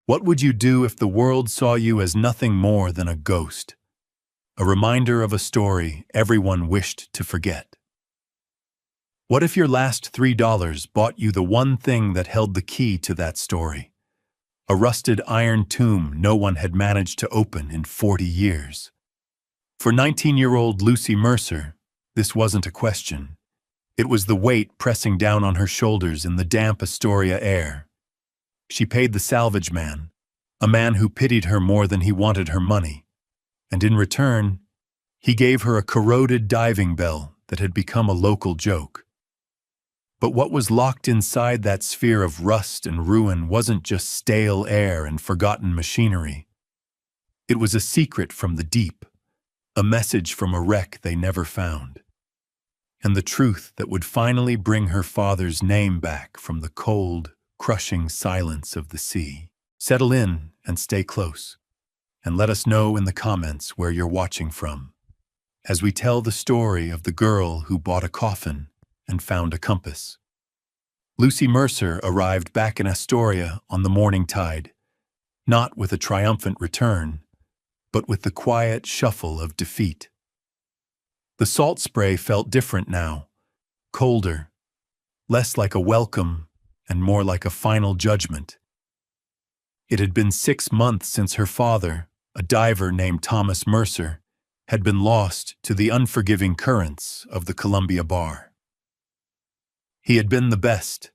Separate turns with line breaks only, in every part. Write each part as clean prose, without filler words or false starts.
What would you do if the world saw you as nothing more than a ghost? A reminder of a story everyone wished to forget. What if your last $3 bought you the one thing that held the key to that story? A rusted iron tomb no one had managed to open in 40 years. For 19-year-old Lucy Mercer, this wasn't a question. It was the weight pressing down on her shoulders in the damp Astoria air. She paid the salvage man, a man who pitied her more than he wanted her money, and in return, he gave her a corroded diving bell that had become a local joke. But what was locked inside that sphere of rust and ruin wasn't just stale air and forgotten machinery. It was a secret from the deep, a message from a wreck they never found, and the truth that would finally bring her father's name back from the cold, crushing silence of the sea. Settle in and stay close, and let us know in the comments where you're watching from, as we tell the story of the girl who bought a coffin and found a compass. Lucy Mercer arrived back in Astoria on the morning tide, not with a triumphant return, but with the quiet shuffle of defeat. The salt spray felt different now, colder, less like a welcome and more like a final judgment. It had been 6 months since her father, a diver named Thomas Mercer, had been lost to the unforgiving currents of the Columbia Bar. He had been the best,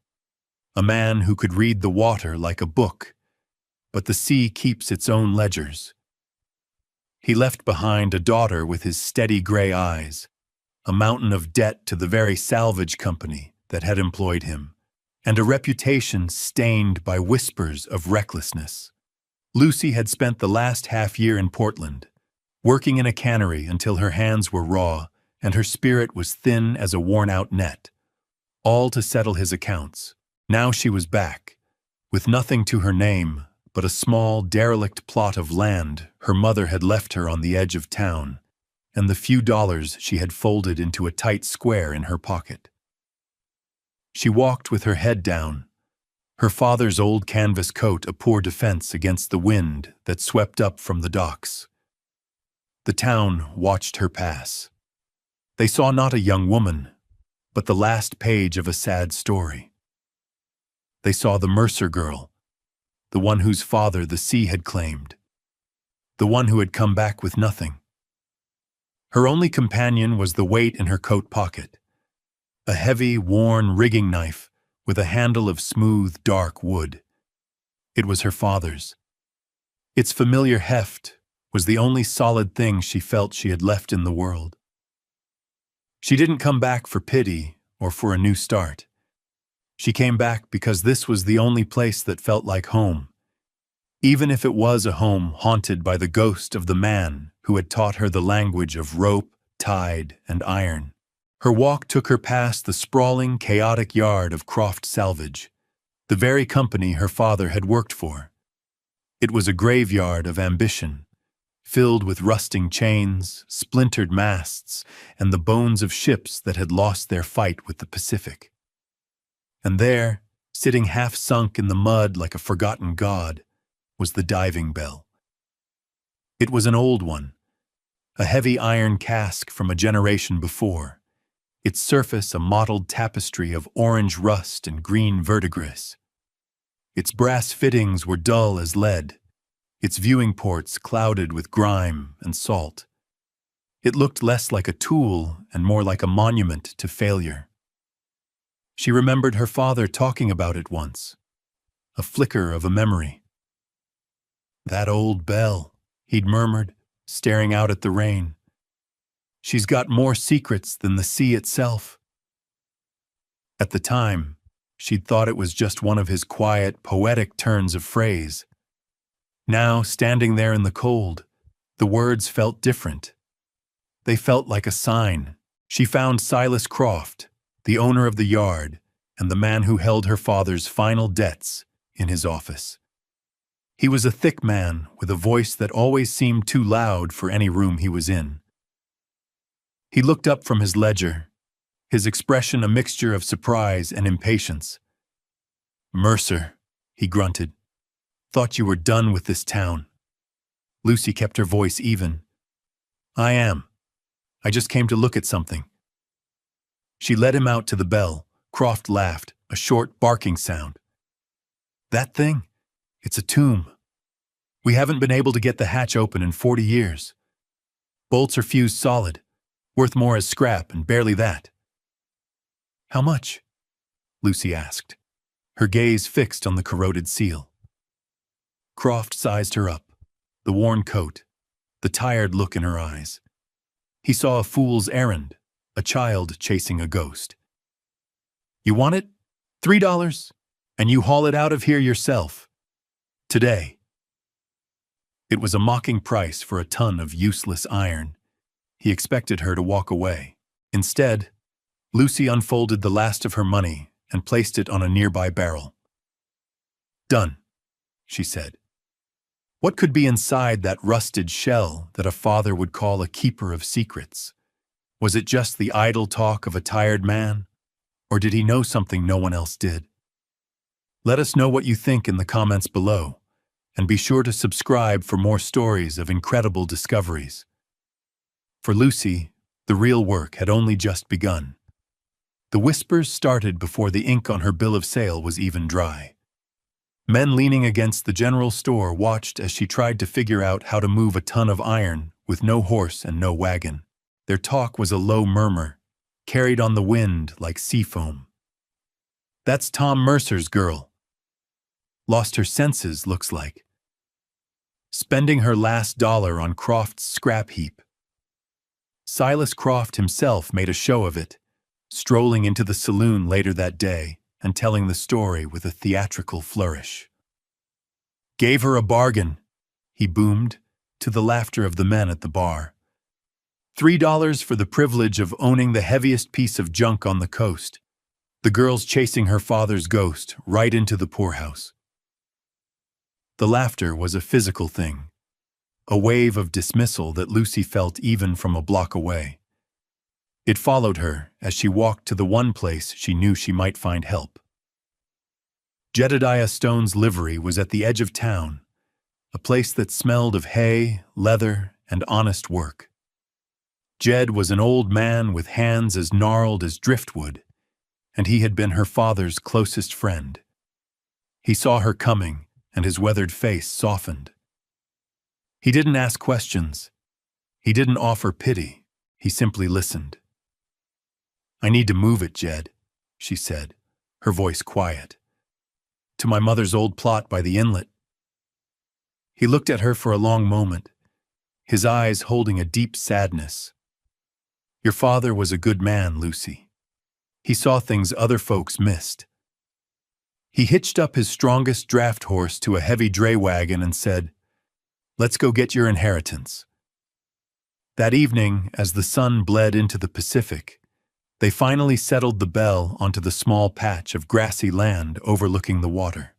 a man who could read the water like a book, but the sea keeps its own ledgers. He left behind a daughter with his steady gray eyes, a mountain of debt to the very salvage company that had employed him, and a reputation stained by whispers of recklessness. Lucy had spent the last half-year in Portland, working in a cannery until her hands were raw and her spirit was thin as a worn-out net, all to settle his accounts. Now she was back, with nothing to her name but a small, derelict plot of land her mother had left her on the edge of town, and the few dollars she had folded into a tight square in her pocket. She walked with her head down, her father's old canvas coat a poor defense against the wind that swept up from the docks. The town watched her pass. They saw not a young woman, but the last page of a sad story. They saw the Mercer girl, the one whose father the sea had claimed, the one who had come back with nothing. Her only companion was the weight in her coat pocket, a heavy, worn rigging knife with a handle of smooth, dark wood. It was her father's. Its familiar heft was the only solid thing she felt she had left in the world. She didn't come back for pity or for a new start. She came back because this was the only place that felt like home, even if it was a home haunted by the ghost of the man who had taught her the language of rope, tide, and iron. Her walk took her past the sprawling, chaotic yard of Croft Salvage, the very company her father had worked for. It was a graveyard of ambition, filled with rusting chains, splintered masts, and the bones of ships that had lost their fight with the Pacific. And there, sitting half-sunk in the mud like a forgotten god, was the diving bell. It was an old one, a heavy iron cask from a generation before, its surface a mottled tapestry of orange rust and green verdigris. Its brass fittings were dull as lead, its viewing ports clouded with grime and salt. It looked less like a tool and more like a monument to failure. She remembered her father talking about it once, a flicker of a memory. "That old bell," he'd murmured, staring out at the rain. "She's got more secrets than the sea itself." At the time, she'd thought it was just one of his quiet, poetic turns of phrase. Now, standing there in the cold, the words felt different. They felt like a sign. She found Silas Croft, the owner of the yard, and the man who held her father's final debts, in his office. He was a thick man with a voice that always seemed too loud for any room he was in. He looked up from his ledger, his expression a mixture of surprise and impatience. "Mercer," he grunted. Thought you were done with this town. Lucy kept her voice even. I am. I just came to look at something. She led him out to the bell. Croft laughed, a short barking sound. That thing? It's a tomb. We haven't been able to get the hatch open in 40 years. Bolts are fused solid, worth more as scrap and barely that. How much? Lucy asked, her gaze fixed on the corroded seal. Croft sized her up, the worn coat, the tired look in her eyes. He saw a fool's errand, a child chasing a ghost. You want it? $3, and you haul it out of here yourself. Today. It was a mocking price for a ton of useless iron. He expected her to walk away. Instead, Lucy unfolded the last of her money and placed it on a nearby barrel. Done, she said. What could be inside that rusted shell that a father would call a keeper of secrets? Was it just the idle talk of a tired man? Or did he know something no one else did? Let us know what you think in the comments below, and be sure to subscribe for more stories of incredible discoveries. For Lucy, the real work had only just begun. The whispers started before the ink on her bill of sale was even dry. Men leaning against the general store watched as she tried to figure out how to move a ton of iron with no horse and no wagon. Their talk was a low murmur, carried on the wind like sea foam. That's Tom Mercer's girl. Lost her senses, looks like. Spending her last dollar on Croft's scrap heap. Silas Croft himself made a show of it, strolling into the saloon later that day and telling the story with a theatrical flourish. Gave her a bargain, he boomed, to the laughter of the men at the bar. $3 for the privilege of owning the heaviest piece of junk on the coast, the girls chasing her father's ghost right into the poorhouse. The laughter was a physical thing, a wave of dismissal that Lucy felt even from a block away. It followed her as she walked to the one place she knew she might find help. Jedediah Stone's livery was at the edge of town, a place that smelled of hay, leather, and honest work. Jed was an old man with hands as gnarled as driftwood, and he had been her father's closest friend. He saw her coming, and his weathered face softened. He didn't ask questions. He didn't offer pity. He simply listened. I need to move it, Jed, she said, her voice quiet. To my mother's old plot by the inlet. He looked at her for a long moment, his eyes holding a deep sadness. Your father was a good man, Lucy. He saw things other folks missed. He hitched up his strongest draft horse to a heavy dray wagon and said, Let's go get your inheritance. That evening, as the sun bled into the Pacific, they finally settled the bell onto the small patch of grassy land overlooking the water.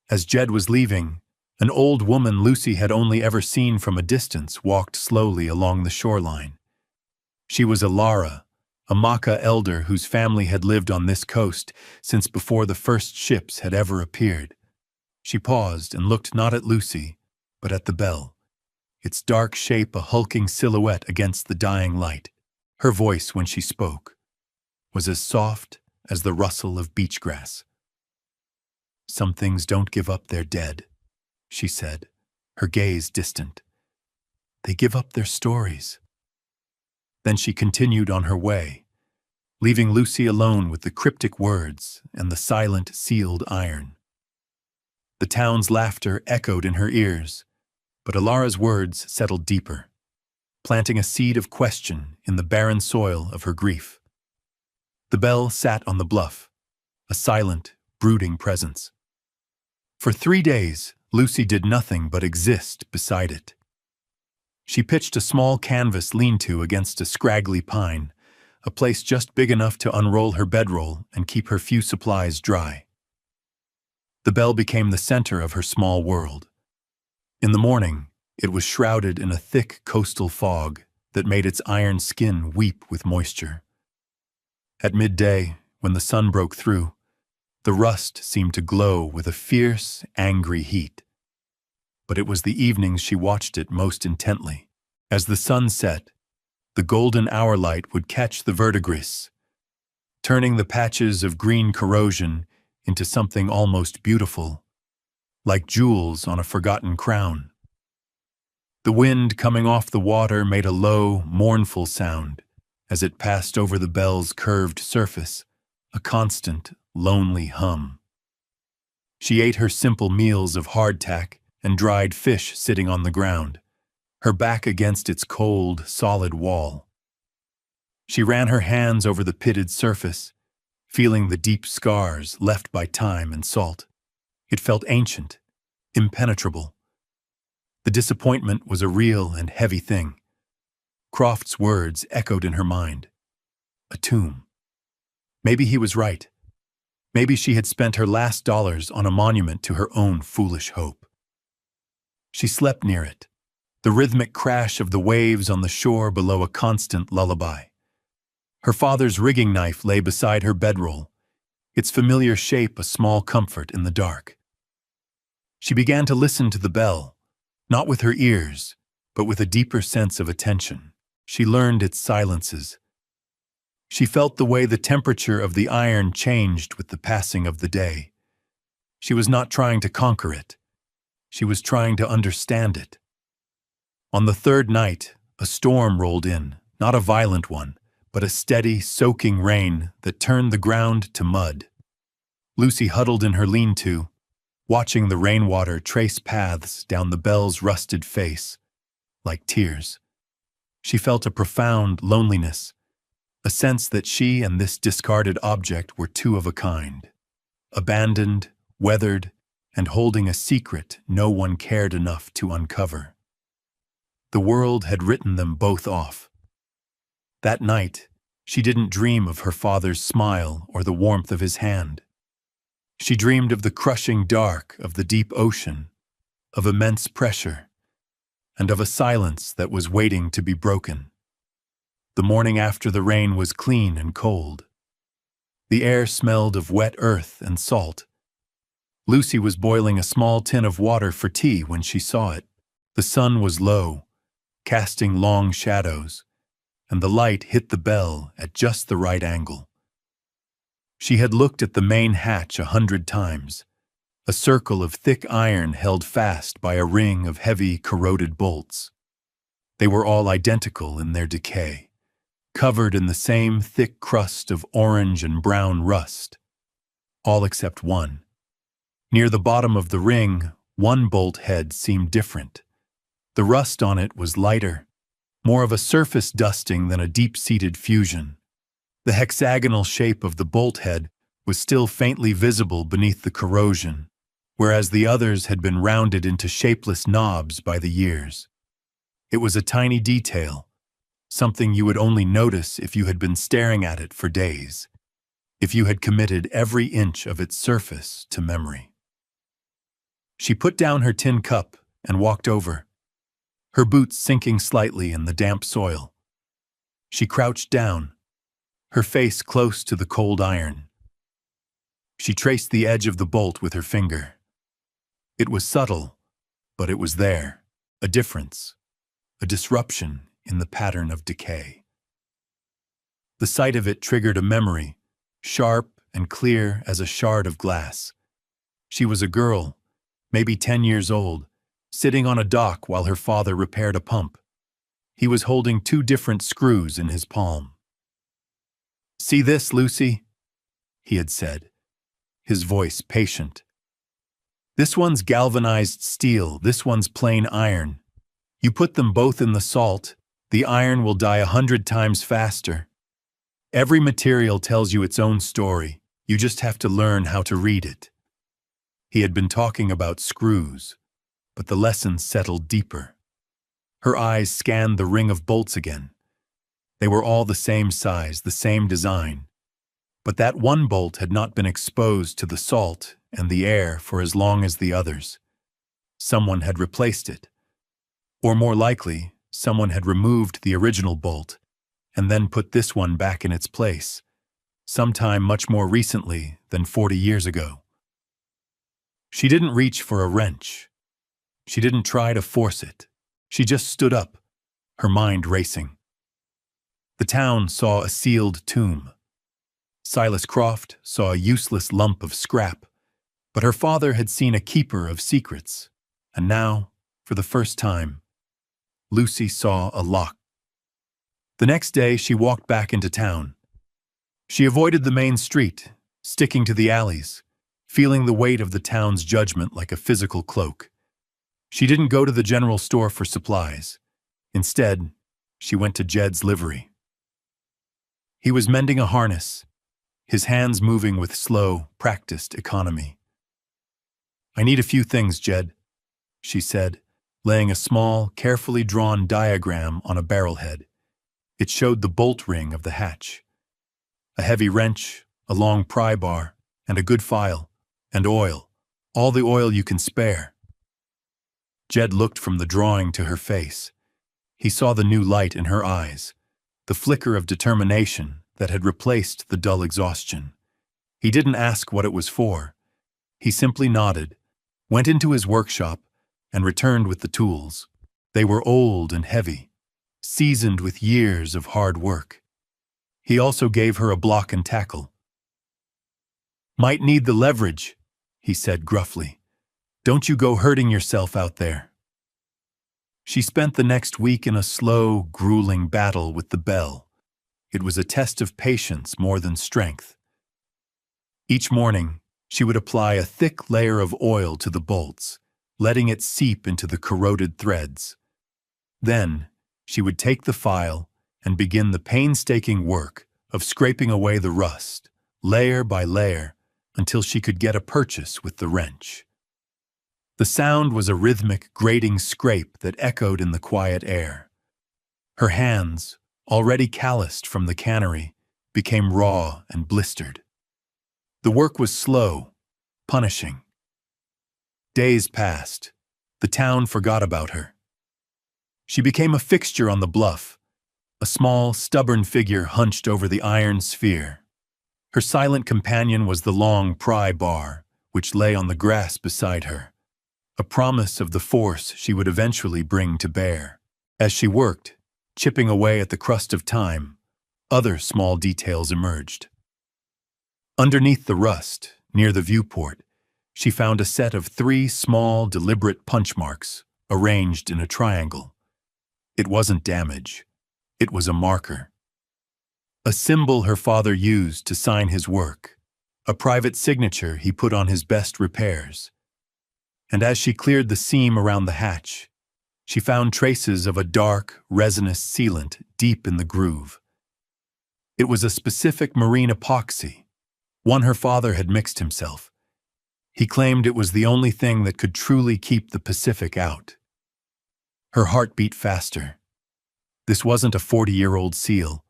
As Jed was leaving, an old woman Lucy had only ever seen from a distance walked slowly along the shoreline. She was Alara, a Maka elder whose family had lived on this coast since before the first ships had ever appeared. She paused and looked not at Lucy, but at the bell, its dark shape a hulking silhouette against the dying light. Her voice, when she spoke, was as soft as the rustle of beach grass. Some things don't give up their dead, she said, her gaze distant. They give up their stories. Then she continued on her way, leaving Lucy alone with the cryptic words and the silent, sealed iron. The town's laughter echoed in her ears, but Alara's words settled deeper, planting a seed of question in the barren soil of her grief. The bell sat on the bluff, a silent, brooding presence. For 3 days, Lucy did nothing but exist beside it. She pitched a small canvas lean-to against a scraggly pine, a place just big enough to unroll her bedroll and keep her few supplies dry. The bell became the center of her small world. In the morning, it was shrouded in a thick coastal fog that made its iron skin weep with moisture. At midday, when the sun broke through, The rust seemed to glow with a fierce, angry heat. But it was the evenings she watched it most intently. As the sun set, the golden hour light would catch the verdigris, turning the patches of green corrosion into something almost beautiful, like jewels on a forgotten crown. The wind coming off the water made a low, mournful sound as it passed over the bell's curved surface, a constant, lonely hum. She ate her simple meals of hardtack and dried fish sitting on the ground, her back against its cold, solid wall. She ran her hands over the pitted surface, feeling the deep scars left by time and salt. It felt ancient, impenetrable. The disappointment was a real and heavy thing. Croft's words echoed in her mind. A tomb. Maybe he was right. Maybe she had spent her last dollars on a monument to her own foolish hope. She slept near it, the rhythmic crash of the waves on the shore below a constant lullaby. Her father's rigging knife lay beside her bedroll, its familiar shape a small comfort in the dark. She began to listen to the bell, not with her ears, but with a deeper sense of attention. She learned its silences. She felt the way the temperature of the iron changed with the passing of the day. She was not trying to conquer it. She was trying to understand it. On the third night, a storm rolled in, not a violent one, but a steady, soaking rain that turned the ground to mud. Lucy huddled in her lean-to, watching the rainwater trace paths down the bell's rusted face, like tears. She felt a profound loneliness, a sense that she and this discarded object were two of a kind, abandoned, weathered, and holding a secret no one cared enough to uncover. The world had written them both off. That night, she didn't dream of her father's smile or the warmth of his hand. She dreamed of the crushing dark of the deep ocean, of immense pressure, and of a silence that was waiting to be broken. The morning after the rain was clean and cold. The air smelled of wet earth and salt. Lucy was boiling a small tin of water for tea when she saw it. The sun was low, casting long shadows, and the light hit the bell at just the right angle. She had looked at the main hatch 100 times, a circle of thick iron held fast by a ring of heavy, corroded bolts. They were all identical in their decay, covered in the same thick crust of orange and brown rust. All except one. Near the bottom of the ring, one bolt head seemed different. The rust on it was lighter, more of a surface dusting than a deep-seated fusion. The hexagonal shape of the bolt head was still faintly visible beneath the corrosion, whereas the others had been rounded into shapeless knobs by the years. It was a tiny detail, something you would only notice if you had been staring at it for days, if you had committed every inch of its surface to memory. She put down her tin cup and walked over, her boots sinking slightly in the damp soil. She crouched down, her face close to the cold iron. She traced the edge of the bolt with her finger. It was subtle, but it was there, a difference, a disruption in the pattern of decay. The sight of it triggered a memory, sharp and clear as a shard of glass. She was a girl, maybe 10 years old, sitting on a dock while her father repaired a pump. He was holding 2 different screws in his palm. "See this, Lucy?" he had said, his voice patient. "This one's galvanized steel, this one's plain iron. You put them both in the salt, the iron will die 100 times faster. Every material tells you its own story, you just have to learn how to read it." He had been talking about screws, but the lesson settled deeper. Her eyes scanned the ring of bolts again. They were all the same size, the same design. But that one bolt had not been exposed to the salt and the air for as long as the others. Someone had replaced it. Or more likely, someone had removed the original bolt and then put this one back in its place, sometime much more recently than 40 years ago. She didn't reach for a wrench. She didn't try to force it. She just stood up, her mind racing. The town saw a sealed tomb. Silas Croft saw a useless lump of scrap, but her father had seen a keeper of secrets, and now, for the first time, Lucy saw a lock. The next day, she walked back into town. She avoided the main street, sticking to the alleys, feeling the weight of the town's judgment like a physical cloak. She didn't go to the general store for supplies. Instead, she went to Jed's livery. He was mending a harness, his hands moving with slow, practiced economy. "I need a few things, Jed," she said, laying a small, carefully drawn diagram on a barrelhead. It showed the bolt ring of the hatch. A heavy wrench, a long pry bar, and a good file, and oil, all the oil you can spare. Jed looked from the drawing to her face. He saw the new light in her eyes, the flicker of determination that had replaced the dull exhaustion. He didn't ask what it was for. He simply nodded, went into his workshop, and returned with the tools. They were old and heavy, seasoned with years of hard work. He also gave her a block and tackle. "Might need the leverage," he said gruffly. "Don't you go hurting yourself out there." She spent the next week in a slow, grueling battle with the bell. It was a test of patience more than strength. Each morning, she would apply a thick layer of oil to the bolts, letting it seep into the corroded threads. Then, she would take the file and begin the painstaking work of scraping away the rust, layer by layer, until she could get a purchase with the wrench. The sound was a rhythmic, grating scrape that echoed in the quiet air. Her hands, already calloused from the cannery, became raw and blistered. The work was slow, punishing. Days passed. The town forgot about her. She became a fixture on the bluff, a small, stubborn figure hunched over the iron sphere. Her silent companion was the long pry bar, which lay on the grass beside her, a promise of the force she would eventually bring to bear. As she worked, chipping away at the crust of time, other small details emerged. Underneath the rust, near the viewport, she found a set of 3 small, deliberate punch marks, arranged in a triangle. It wasn't damage. It was a marker. A symbol her father used to sign his work, a private signature he put on his best repairs. And as she cleared the seam around the hatch, she found traces of a dark, resinous sealant deep in the groove. It was a specific marine epoxy, one her father had mixed himself. He claimed it was the only thing that could truly keep the Pacific out. Her heart beat faster. This wasn't a 40-year-old seal.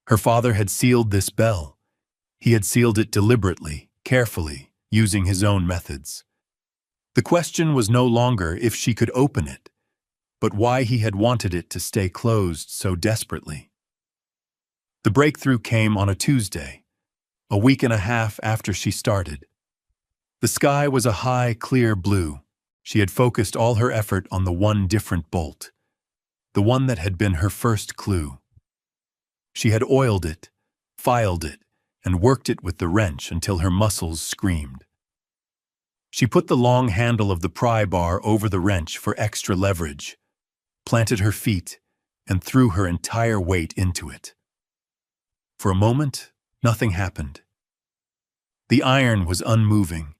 Her father had sealed this bell. He had sealed it deliberately, carefully, using his own methods. The question was no longer if she could open it, but why he had wanted it to stay closed so desperately. The breakthrough came on a Tuesday, a week and a half after she started. The sky was a high, clear blue. She had focused all her effort on the one different bolt, the one that had been her first clue. She had oiled it, filed it, and worked it with the wrench until her muscles screamed. She put the long handle of the pry bar over the wrench for extra leverage, planted her feet, and threw her entire weight into it. For a moment, nothing happened. The iron was unmoving,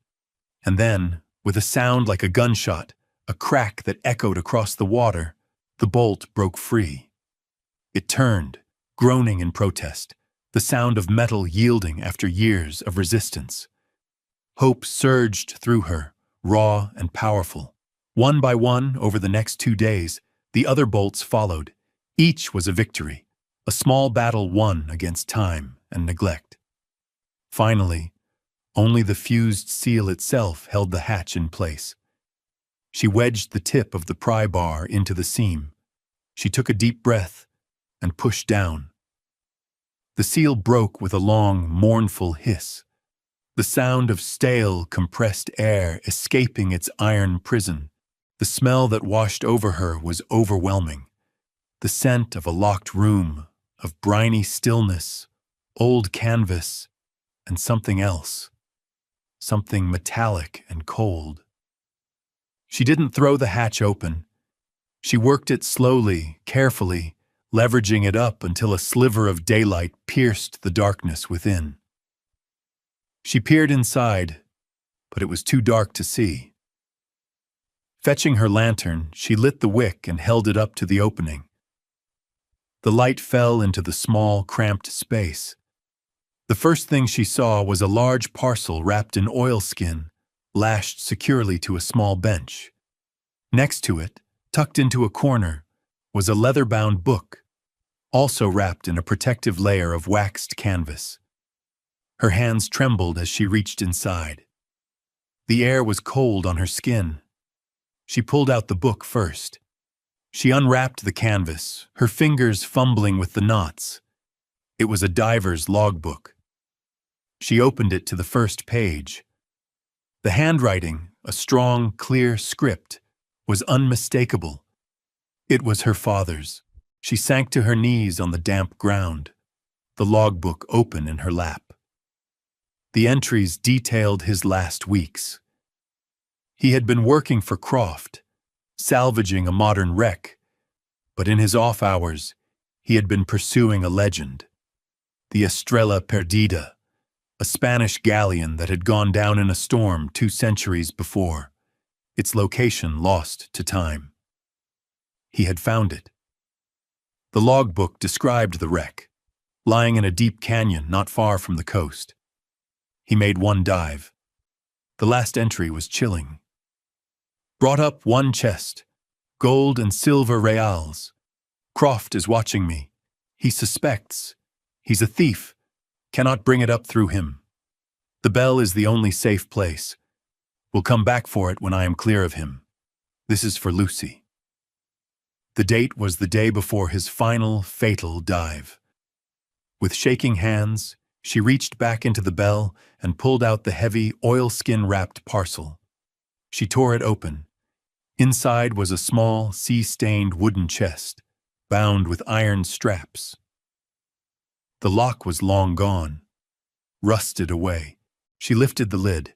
and then, with a sound like a gunshot, a crack that echoed across the water, the bolt broke free. It turned, groaning in protest, the sound of metal yielding after years of resistance. Hope surged through her, raw and powerful. One by one, over the next 2 days, the other bolts followed. Each was a victory, a small battle won against time and neglect. Finally, only the fused seal itself held the hatch in place. She wedged the tip of the pry bar into the seam. She took a deep breath and pushed down. The seal broke with a long, mournful hiss, the sound of stale, compressed air escaping its iron prison. The smell that washed over her was overwhelming. The scent of a locked room, of briny stillness, old canvas, and something else. Something metallic and cold. She didn't throw the hatch open. She worked it slowly, carefully, leveraging it up until a sliver of daylight pierced the darkness within. She peered inside, but it was too dark to see. Fetching her lantern, she lit the wick and held it up to the opening. The light fell into the small, cramped space. The first thing she saw was a large parcel wrapped in oilskin, lashed securely to a small bench. Next to it, tucked into a corner, was a leather-bound book, also wrapped in a protective layer of waxed canvas. Her hands trembled as she reached inside. The air was cold on her skin. She pulled out the book first. She unwrapped the canvas, her fingers fumbling with the knots. It was a diver's logbook. She opened it to the first page. The handwriting, a strong, clear script, was unmistakable. It was her father's. She sank to her knees on the damp ground, the logbook open in her lap. The entries detailed his last weeks. He had been working for Croft, salvaging a modern wreck, but in his off hours, he had been pursuing a legend, the Estrella Perdida, a Spanish galleon that had gone down in a storm 2 centuries before, its location lost to time. He had found it. The logbook described the wreck, lying in a deep canyon not far from the coast. He made one dive. The last entry was chilling. Brought up 1 chest, gold and silver reals. Croft is watching me. He suspects. He's a thief. Cannot bring it up through him. The bell is the only safe place. Will come back for it when I am clear of him. This is for Lucy. The date was the day before his final, fatal dive. With shaking hands, she reached back into the bell and pulled out the heavy, oilskin-wrapped parcel. She tore it open. Inside was a small, sea-stained wooden chest, bound with iron straps. The lock was long gone, rusted away. She lifted the lid.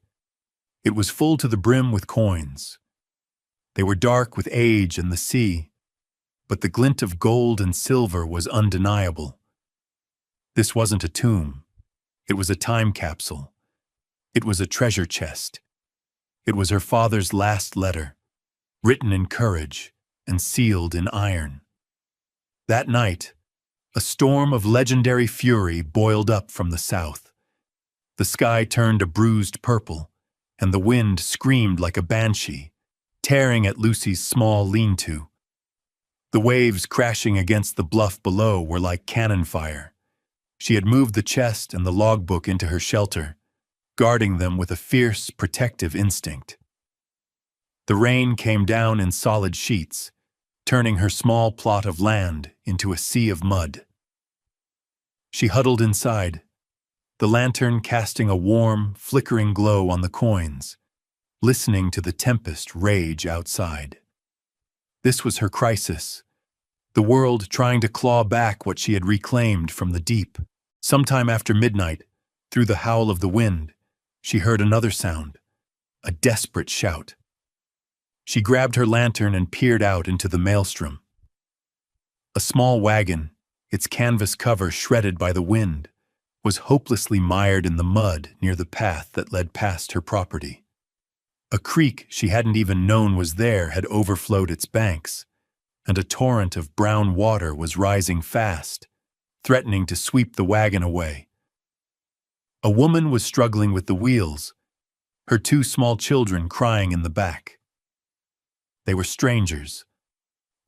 It was full to the brim with coins. They were dark with age and the sea, but the glint of gold and silver was undeniable. This wasn't a tomb. It was a time capsule. It was a treasure chest. It was her father's last letter, written in courage and sealed in iron. That night, a storm of legendary fury boiled up from the south. The sky turned a bruised purple, and the wind screamed like a banshee, tearing at Lucy's small lean-to. The waves crashing against the bluff below were like cannon fire. She had moved the chest and the logbook into her shelter, guarding them with a fierce, protective instinct. The rain came down in solid sheets, turning her small plot of land into a sea of mud. She huddled inside, the lantern casting a warm, flickering glow on the coins, listening to the tempest rage outside. This was her crisis, the world trying to claw back what she had reclaimed from the deep. Sometime after midnight, through the howl of the wind, she heard another sound, a desperate shout. She grabbed her lantern and peered out into the maelstrom. A small wagon, its canvas cover shredded by the wind, was hopelessly mired in the mud near the path that led past her property. A creek she hadn't even known was there had overflowed its banks, and a torrent of brown water was rising fast, threatening to sweep the wagon away. A woman was struggling with the wheels, her 2 small children crying in the back. They were strangers,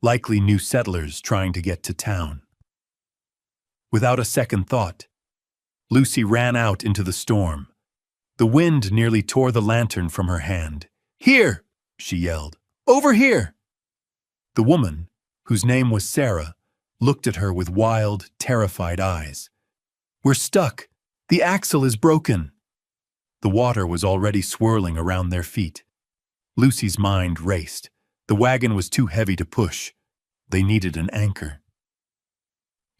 likely new settlers trying to get to town. Without a second thought, Lucy ran out into the storm. The wind nearly tore the lantern from her hand. "Here!" she yelled. "Over here!" The woman, whose name was Sarah, looked at her with wild, terrified eyes. We're stuck! The axle is broken! The water was already swirling around their feet. Lucy's mind raced. The wagon was too heavy to push. They needed an anchor.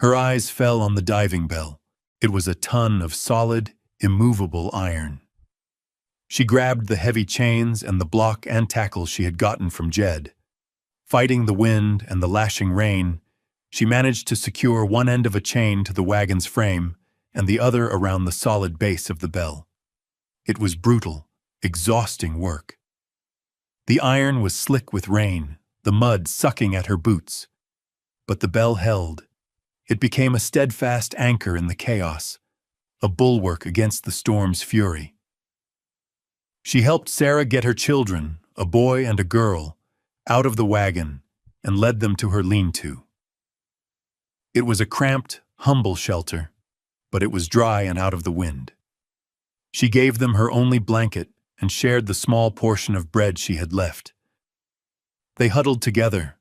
Her eyes fell on the diving bell. It was a ton of solid, immovable iron. She grabbed the heavy chains and the block and tackle she had gotten from Jed. Fighting the wind and the lashing rain, she managed to secure one end of a chain to the wagon's frame and the other around the solid base of the bell. It was brutal, exhausting work. The iron was slick with rain, the mud sucking at her boots. But the bell held. It became a steadfast anchor in the chaos, a bulwark against the storm's fury. She helped Sarah get her children, a boy and a girl, out of the wagon and led them to her lean-to. It was a cramped, humble shelter, but it was dry and out of the wind. She gave them her only blanket and shared the small portion of bread she had left. They huddled together,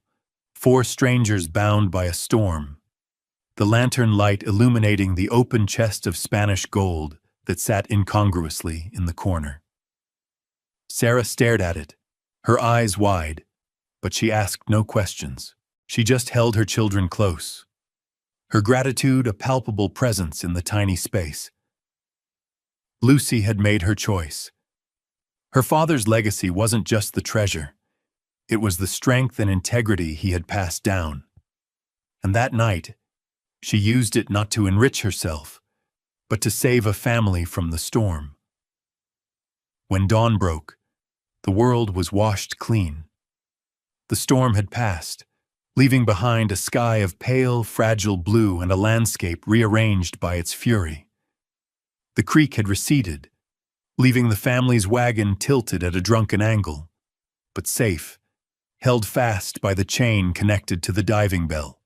4 strangers bound by a storm, the lantern light illuminating the open chest of Spanish gold that sat incongruously in the corner. Sarah stared at it, her eyes wide, but she asked no questions. She just held her children close, her gratitude a palpable presence in the tiny space. Lucy had made her choice. Her father's legacy wasn't just the treasure. It was the strength and integrity he had passed down. And that night, she used it not to enrich herself, but to save a family from the storm. When dawn broke, the world was washed clean. The storm had passed, leaving behind a sky of pale, fragile blue and a landscape rearranged by its fury. The creek had receded, leaving the family's wagon tilted at a drunken angle, but safe, held fast by the chain connected to the diving bell.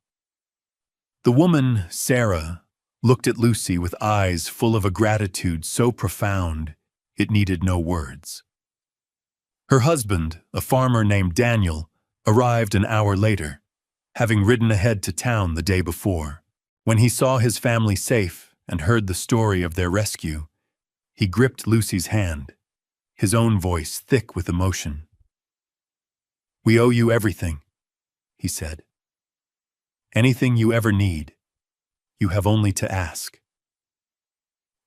The woman, Sarah, looked at Lucy with eyes full of a gratitude so profound it needed no words. Her husband, a farmer named Daniel, arrived an hour later, having ridden ahead to town the day before. When he saw his family safe and heard the story of their rescue, he gripped Lucy's hand, his own voice thick with emotion. "We owe you everything," he said. "Anything you ever need, you have only to ask."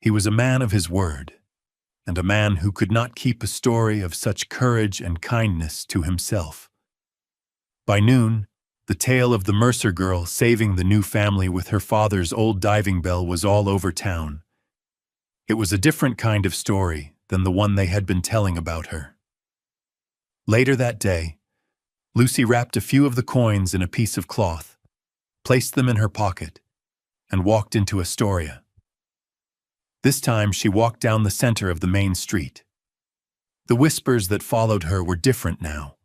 He was a man of his word, and a man who could not keep a story of such courage and kindness to himself. By noon, the tale of the Mercer girl saving the new family with her father's old diving bell was all over town. It was a different kind of story than the one they had been telling about her. Later that day, Lucy wrapped a few of the coins in a piece of cloth, placed them in her pocket, and walked into Astoria. This time she walked down the center of the main street. The whispers that followed her were different now.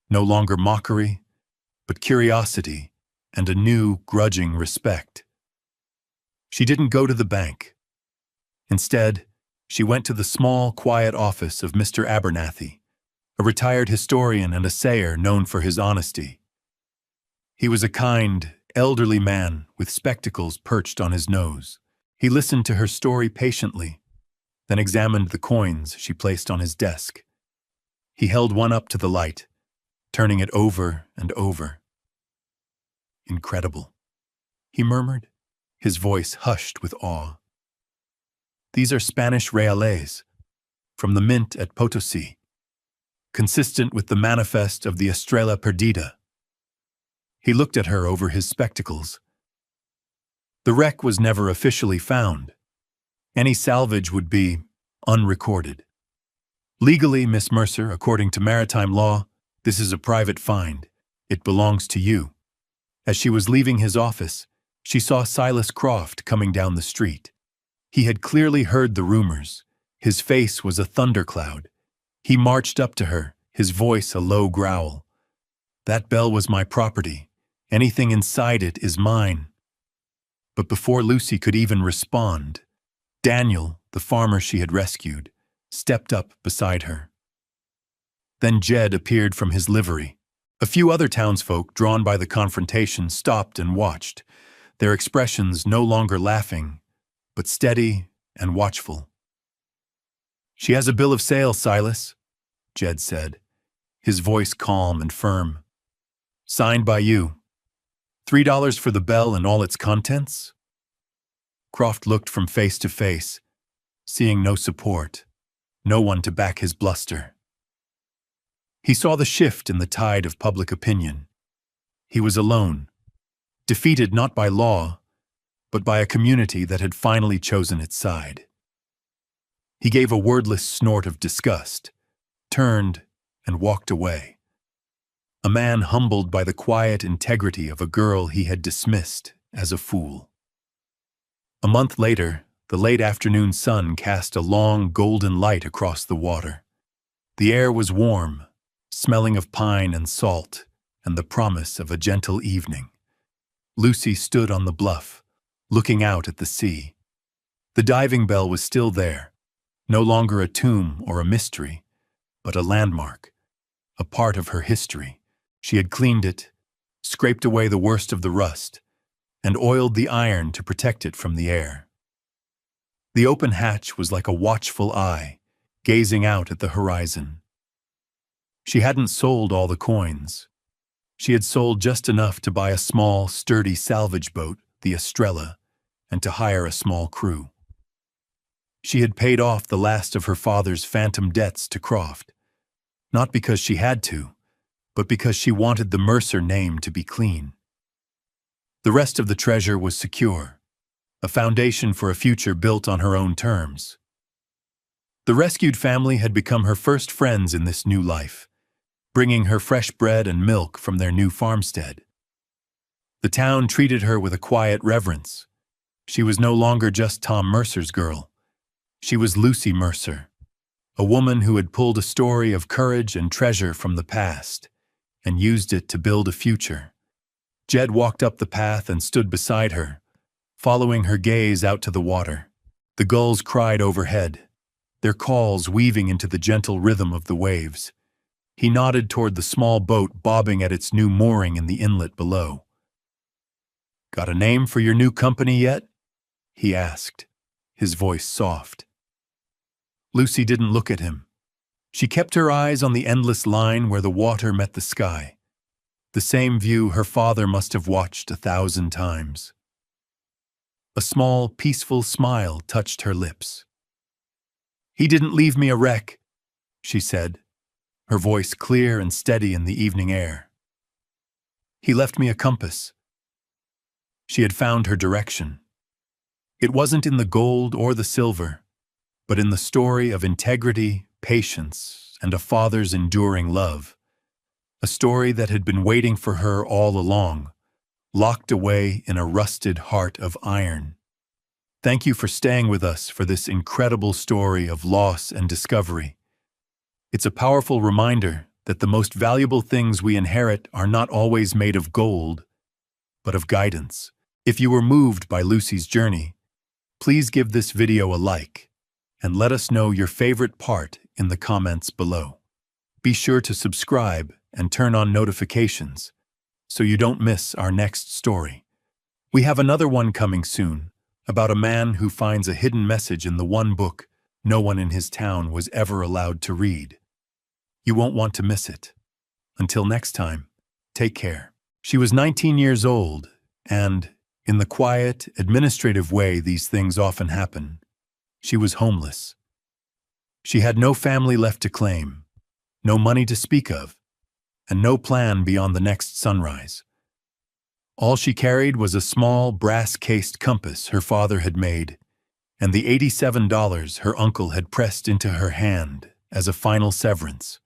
No longer mockery, but curiosity and a new, grudging respect. She didn't go to the bank. Instead, she went to the small, quiet office of Mr. Abernathy, a retired historian and assayer known for his honesty. He was a kind, elderly man with spectacles perched on his nose. He listened to her story patiently, then examined the coins she placed on his desk. He held one up to the light, turning it over and over. "Incredible," he murmured, his voice hushed with awe. "These are Spanish reales, from the mint at Potosi, consistent with the manifest of the Estrella Perdida." He looked at her over his spectacles. The wreck was never officially found. Any salvage would be unrecorded. Legally, Miss Mercer, according to maritime law, this is a private find. It belongs to you. As she was leaving his office, she saw Silas Croft coming down the street. He had clearly heard the rumors. His face was a thundercloud. He marched up to her, his voice a low growl. "That bell was my property. Anything inside it is mine." But before Lucy could even respond, Daniel, the farmer she had rescued, stepped up beside her. Then Jed appeared from his livery. A few other townsfolk, drawn by the confrontation, stopped and watched, their expressions no longer laughing, but steady and watchful. "She has a bill of sale, Silas," Jed said, his voice calm and firm. "Signed by you. $3 for the bell and all its contents?" Croft looked from face to face, seeing no support, no one to back his bluster. He saw the shift in the tide of public opinion. He was alone, defeated not by law, but by a community that had finally chosen its side. He gave a wordless snort of disgust, turned, and walked away. A man humbled by the quiet integrity of a girl he had dismissed as a fool. A month later, the late afternoon sun cast a long golden light across the water. The air was warm, smelling of pine and salt, and the promise of a gentle evening. Lucy stood on the bluff, looking out at the sea. The diving bell was still there, no longer a tomb or a mystery, but a landmark, a part of her history. She had cleaned it, scraped away the worst of the rust, and oiled the iron to protect it from the air. The open hatch was like a watchful eye, gazing out at the horizon. She hadn't sold all the coins. She had sold just enough to buy a small, sturdy salvage boat, the Estrella, and to hire a small crew. She had paid off the last of her father's phantom debts to Croft, not because she had to, but because she wanted the Mercer name to be clean. The rest of the treasure was secure, a foundation for a future built on her own terms. The rescued family had become her first friends in this new life, bringing her fresh bread and milk from their new farmstead. The town treated her with a quiet reverence. She was no longer just Tom Mercer's girl. She was Lucy Mercer, a woman who had pulled a story of courage and treasure from the past and used it to build a future. Jed walked up the path and stood beside her, following her gaze out to the water. The gulls cried overhead, their calls weaving into the gentle rhythm of the waves. He nodded toward the small boat bobbing at its new mooring in the inlet below. "Got a name for your new company yet?" he asked, his voice soft. Lucy didn't look at him. She kept her eyes on the endless line where the water met the sky, the same view her father must have watched 1,000 times. A small, peaceful smile touched her lips. "He didn't leave me a wreck," she said, her voice clear and steady in the evening air. "He left me a compass." She had found her direction. It wasn't in the gold or the silver, but in the story of integrity, patience, and a father's enduring love. A story that had been waiting for her all along, locked away in a rusted heart of iron. Thank you for staying with us for this incredible story of loss and discovery. It's a powerful reminder that the most valuable things we inherit are not always made of gold, but of guidance. If you were moved by Lucy's journey, please give this video a like and let us know your favorite part in the comments below. Be sure to subscribe and turn on notifications so you don't miss our next story. We have another one coming soon about a man who finds a hidden message in the one book no one in his town was ever allowed to read. You won't want to miss it. Until next time, take care. She was 19 years old, and, in the quiet, administrative way these things often happen, she was homeless. She had no family left to claim, no money to speak of, and no plan beyond the next sunrise. All she carried was a small, brass-cased compass her father had made, and the $87 her uncle had pressed into her hand as a final severance.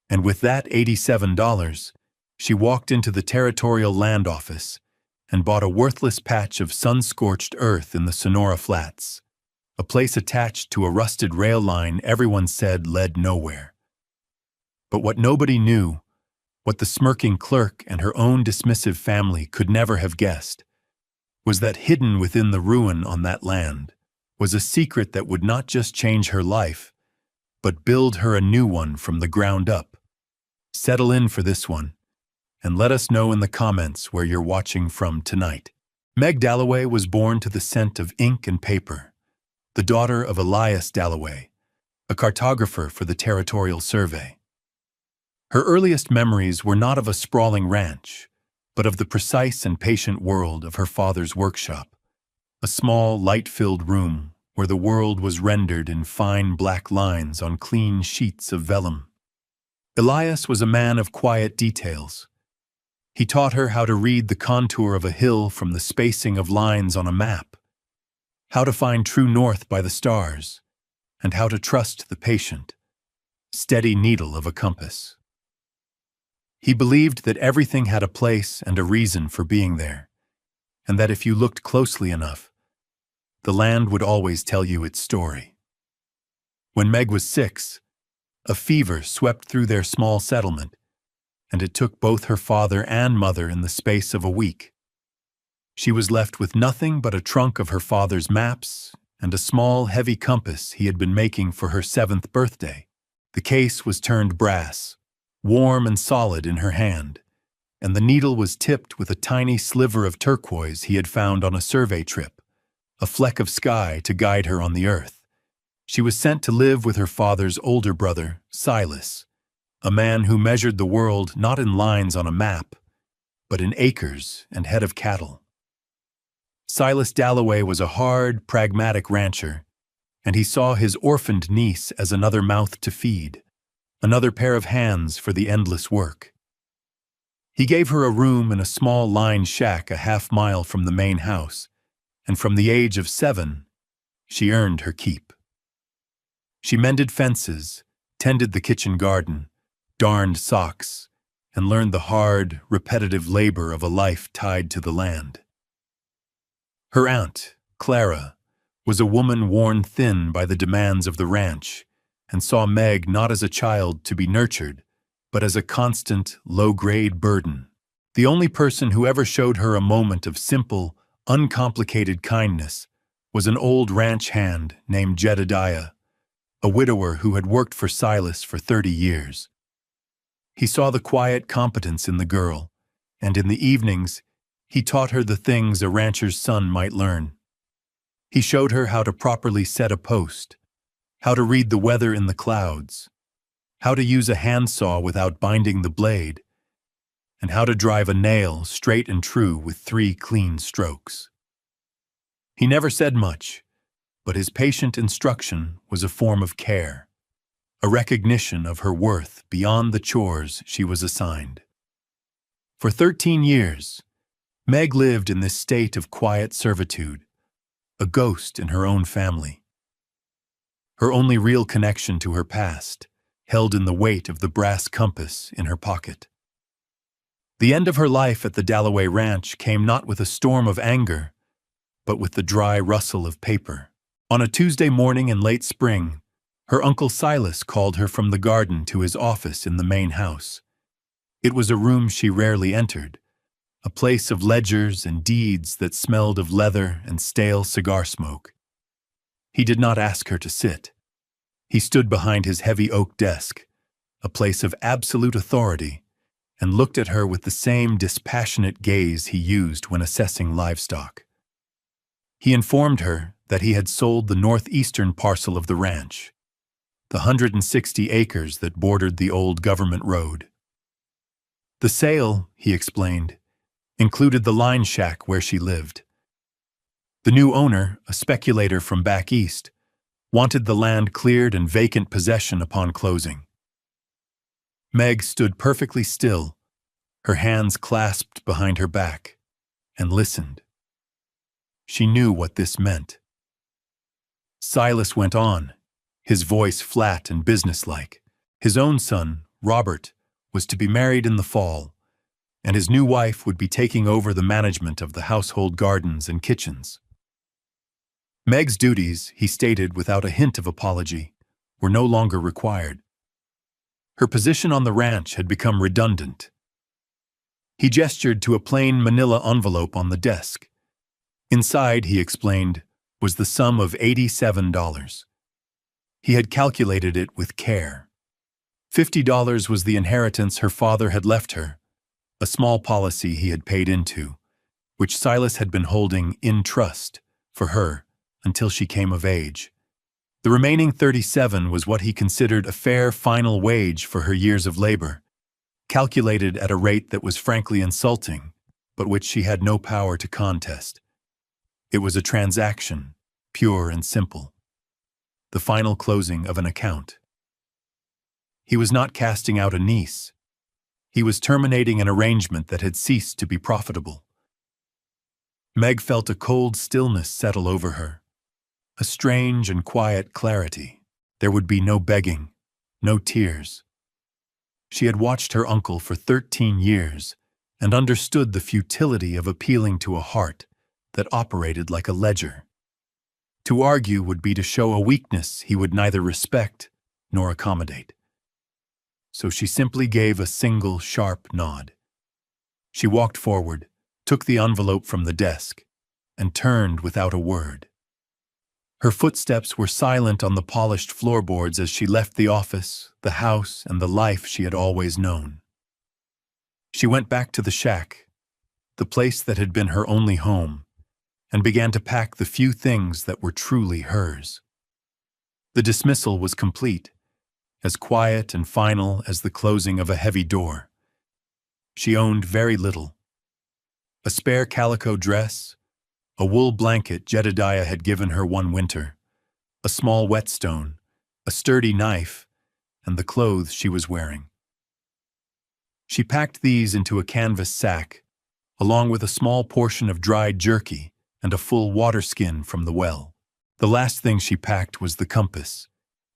And with that $87, she walked into the Territorial Land Office and bought a worthless patch of sun-scorched earth in the Sonora Flats, a place attached to a rusted rail line everyone said led nowhere. But what nobody knew, what the smirking clerk and her own dismissive family could never have guessed, was that hidden within the ruin on that land was a secret that would not just change her life, but build her a new one from the ground up. Settle in for this one, and let us know in the comments where you're watching from tonight. Meg Dalloway was born to the scent of ink and paper, the daughter of Elias Dalloway, a cartographer for the Territorial Survey. Her earliest memories were not of a sprawling ranch, but of the precise and patient world of her father's workshop, a small, light-filled room where the world was rendered in fine black lines on clean sheets of vellum. Elias was a man of quiet details. He taught her how to read the contour of a hill from the spacing of lines on a map, how to find true north by the stars, and how to trust the patient, steady needle of a compass. He believed that everything had a place and a reason for being there, and that if you looked closely enough, the land would always tell you its story. When Meg was 6, a fever swept through their small settlement, and it took both her father and mother in the space of a week. She was left with nothing but a trunk of her father's maps and a small, heavy compass he had been making for her 7th birthday. The case was turned brass, warm and solid in her hand, and the needle was tipped with a tiny sliver of turquoise he had found on a survey trip, a fleck of sky to guide her on the earth. She was sent to live with her father's older brother, Silas, a man who measured the world not in lines on a map, but in acres and head of cattle. Silas Dalloway was a hard, pragmatic rancher, and he saw his orphaned niece as another mouth to feed, another pair of hands for the endless work. He gave her a room in a small lined shack a half-mile from the main house, and from the age of 7, she earned her keep. She mended fences, tended the kitchen garden, darned socks, and learned the hard, repetitive labor of a life tied to the land. Her aunt, Clara, was a woman worn thin by the demands of the ranch, and saw Meg not as a child to be nurtured, but as a constant, low-grade burden. The only person who ever showed her a moment of simple, uncomplicated kindness was an old ranch hand named Jedediah, a widower who had worked for Silas for 30 years. He saw the quiet competence in the girl, and in the evenings, he taught her the things a rancher's son might learn. He showed her how to properly set a post, how to read the weather in the clouds, how to use a handsaw without binding the blade, and how to drive a nail straight and true with 3 clean strokes. He never said much, but his patient instruction was a form of care, a recognition of her worth beyond the chores she was assigned. For 13 years, Meg lived in this state of quiet servitude, a ghost in her own family. Her only real connection to her past held in the weight of the brass compass in her pocket. The end of her life at the Dalloway Ranch came not with a storm of anger, but with the dry rustle of paper. On a Tuesday morning in late spring, her Uncle Silas called her from the garden to his office in the main house. It was a room she rarely entered, a place of ledgers and deeds that smelled of leather and stale cigar smoke. He did not ask her to sit. He stood behind his heavy oak desk, a place of absolute authority, and looked at her with the same dispassionate gaze he used when assessing livestock. He informed her that he had sold the northeastern parcel of the ranch, the 160 acres that bordered the old government road. The sale, he explained, included the line shack where she lived. The new owner, a speculator from back east, wanted the land cleared and vacant possession upon closing. Meg stood perfectly still, her hands clasped behind her back, and listened. She knew what this meant. Silas went on, his voice flat and businesslike. His own son, Robert, was to be married in the fall, and his new wife would be taking over the management of the household gardens and kitchens. Meg's duties, he stated without a hint of apology, were no longer required. Her position on the ranch had become redundant. He gestured to a plain manila envelope on the desk. Inside, he explained, was the sum of $87. He had calculated it with care. $50 was the inheritance her father had left her, a small policy he had paid into, which Silas had been holding in trust for her until she came of age. The remaining 37 was what he considered a fair final wage for her years of labor, calculated at a rate that was frankly insulting, but which she had no power to contest. It was a transaction, pure and simple, the final closing of an account. He was not casting out a niece. He was terminating an arrangement that had ceased to be profitable. Meg felt a cold stillness settle over her, a strange and quiet clarity. There would be no begging, no tears. She had watched her uncle for 13 years and understood the futility of appealing to a heart that operated like a ledger. To argue would be to show a weakness he would neither respect nor accommodate. So she simply gave a single sharp nod. She walked forward, took the envelope from the desk, and turned without a word. Her footsteps were silent on the polished floorboards as she left the office, the house, and the life she had always known. She went back to the shack, the place that had been her only home, and began to pack the few things that were truly hers. The dismissal was complete, as quiet and final as the closing of a heavy door. She owned very little. A spare calico dress, a wool blanket Jedediah had given her one winter, a small whetstone, a sturdy knife, and the clothes she was wearing. She packed these into a canvas sack, along with a small portion of dried jerky and a full water skin from the well. The last thing she packed was the compass,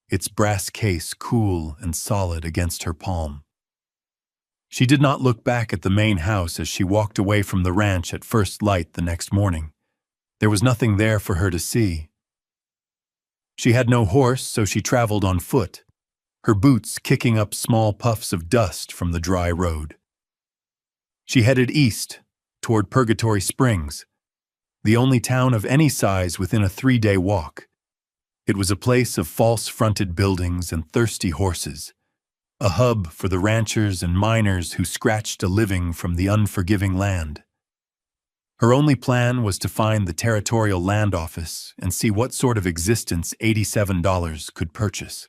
its brass case cool and solid against her palm. She did not look back at the main house as she walked away from the ranch at first light the next morning. There was nothing there for her to see. She had no horse, so she traveled on foot, her boots kicking up small puffs of dust from the dry road. She headed east, toward Purgatory Springs, the only town of any size within a 3-day walk. It was a place of false-fronted buildings and thirsty horses, a hub for the ranchers and miners who scratched a living from the unforgiving land. Her only plan was to find the territorial land office and see what sort of existence $87 could purchase.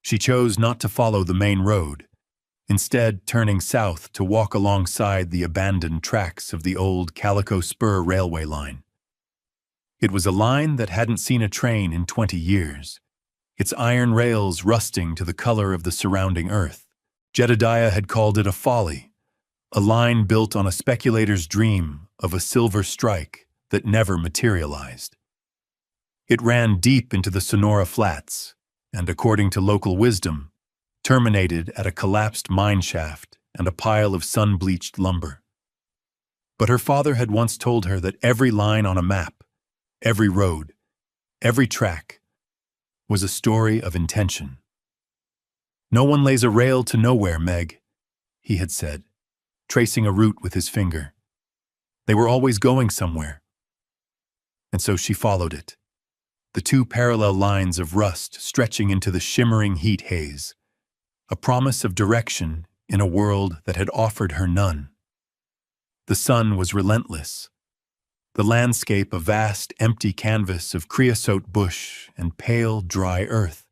She chose not to follow the main road, instead turning south to walk alongside the abandoned tracks of the old Calico Spur railway line. It was a line that hadn't seen a train in 20 years, its iron rails rusting to the color of the surrounding earth. Jedediah had called it a folly, a line built on a speculator's dream of a silver strike that never materialized. It ran deep into the Sonora Flats, and according to local wisdom, terminated at a collapsed mine shaft and a pile of sun-bleached lumber. But her father had once told her that every line on a map, every road, every track, was a story of intention. "No one lays a rail to nowhere, Meg," he had said, tracing a route with his finger. They were always going somewhere. And so she followed it, the 2 parallel lines of rust stretching into the shimmering heat haze, a promise of direction in a world that had offered her none. The sun was relentless, the landscape a vast empty canvas of creosote bush and pale, dry earth.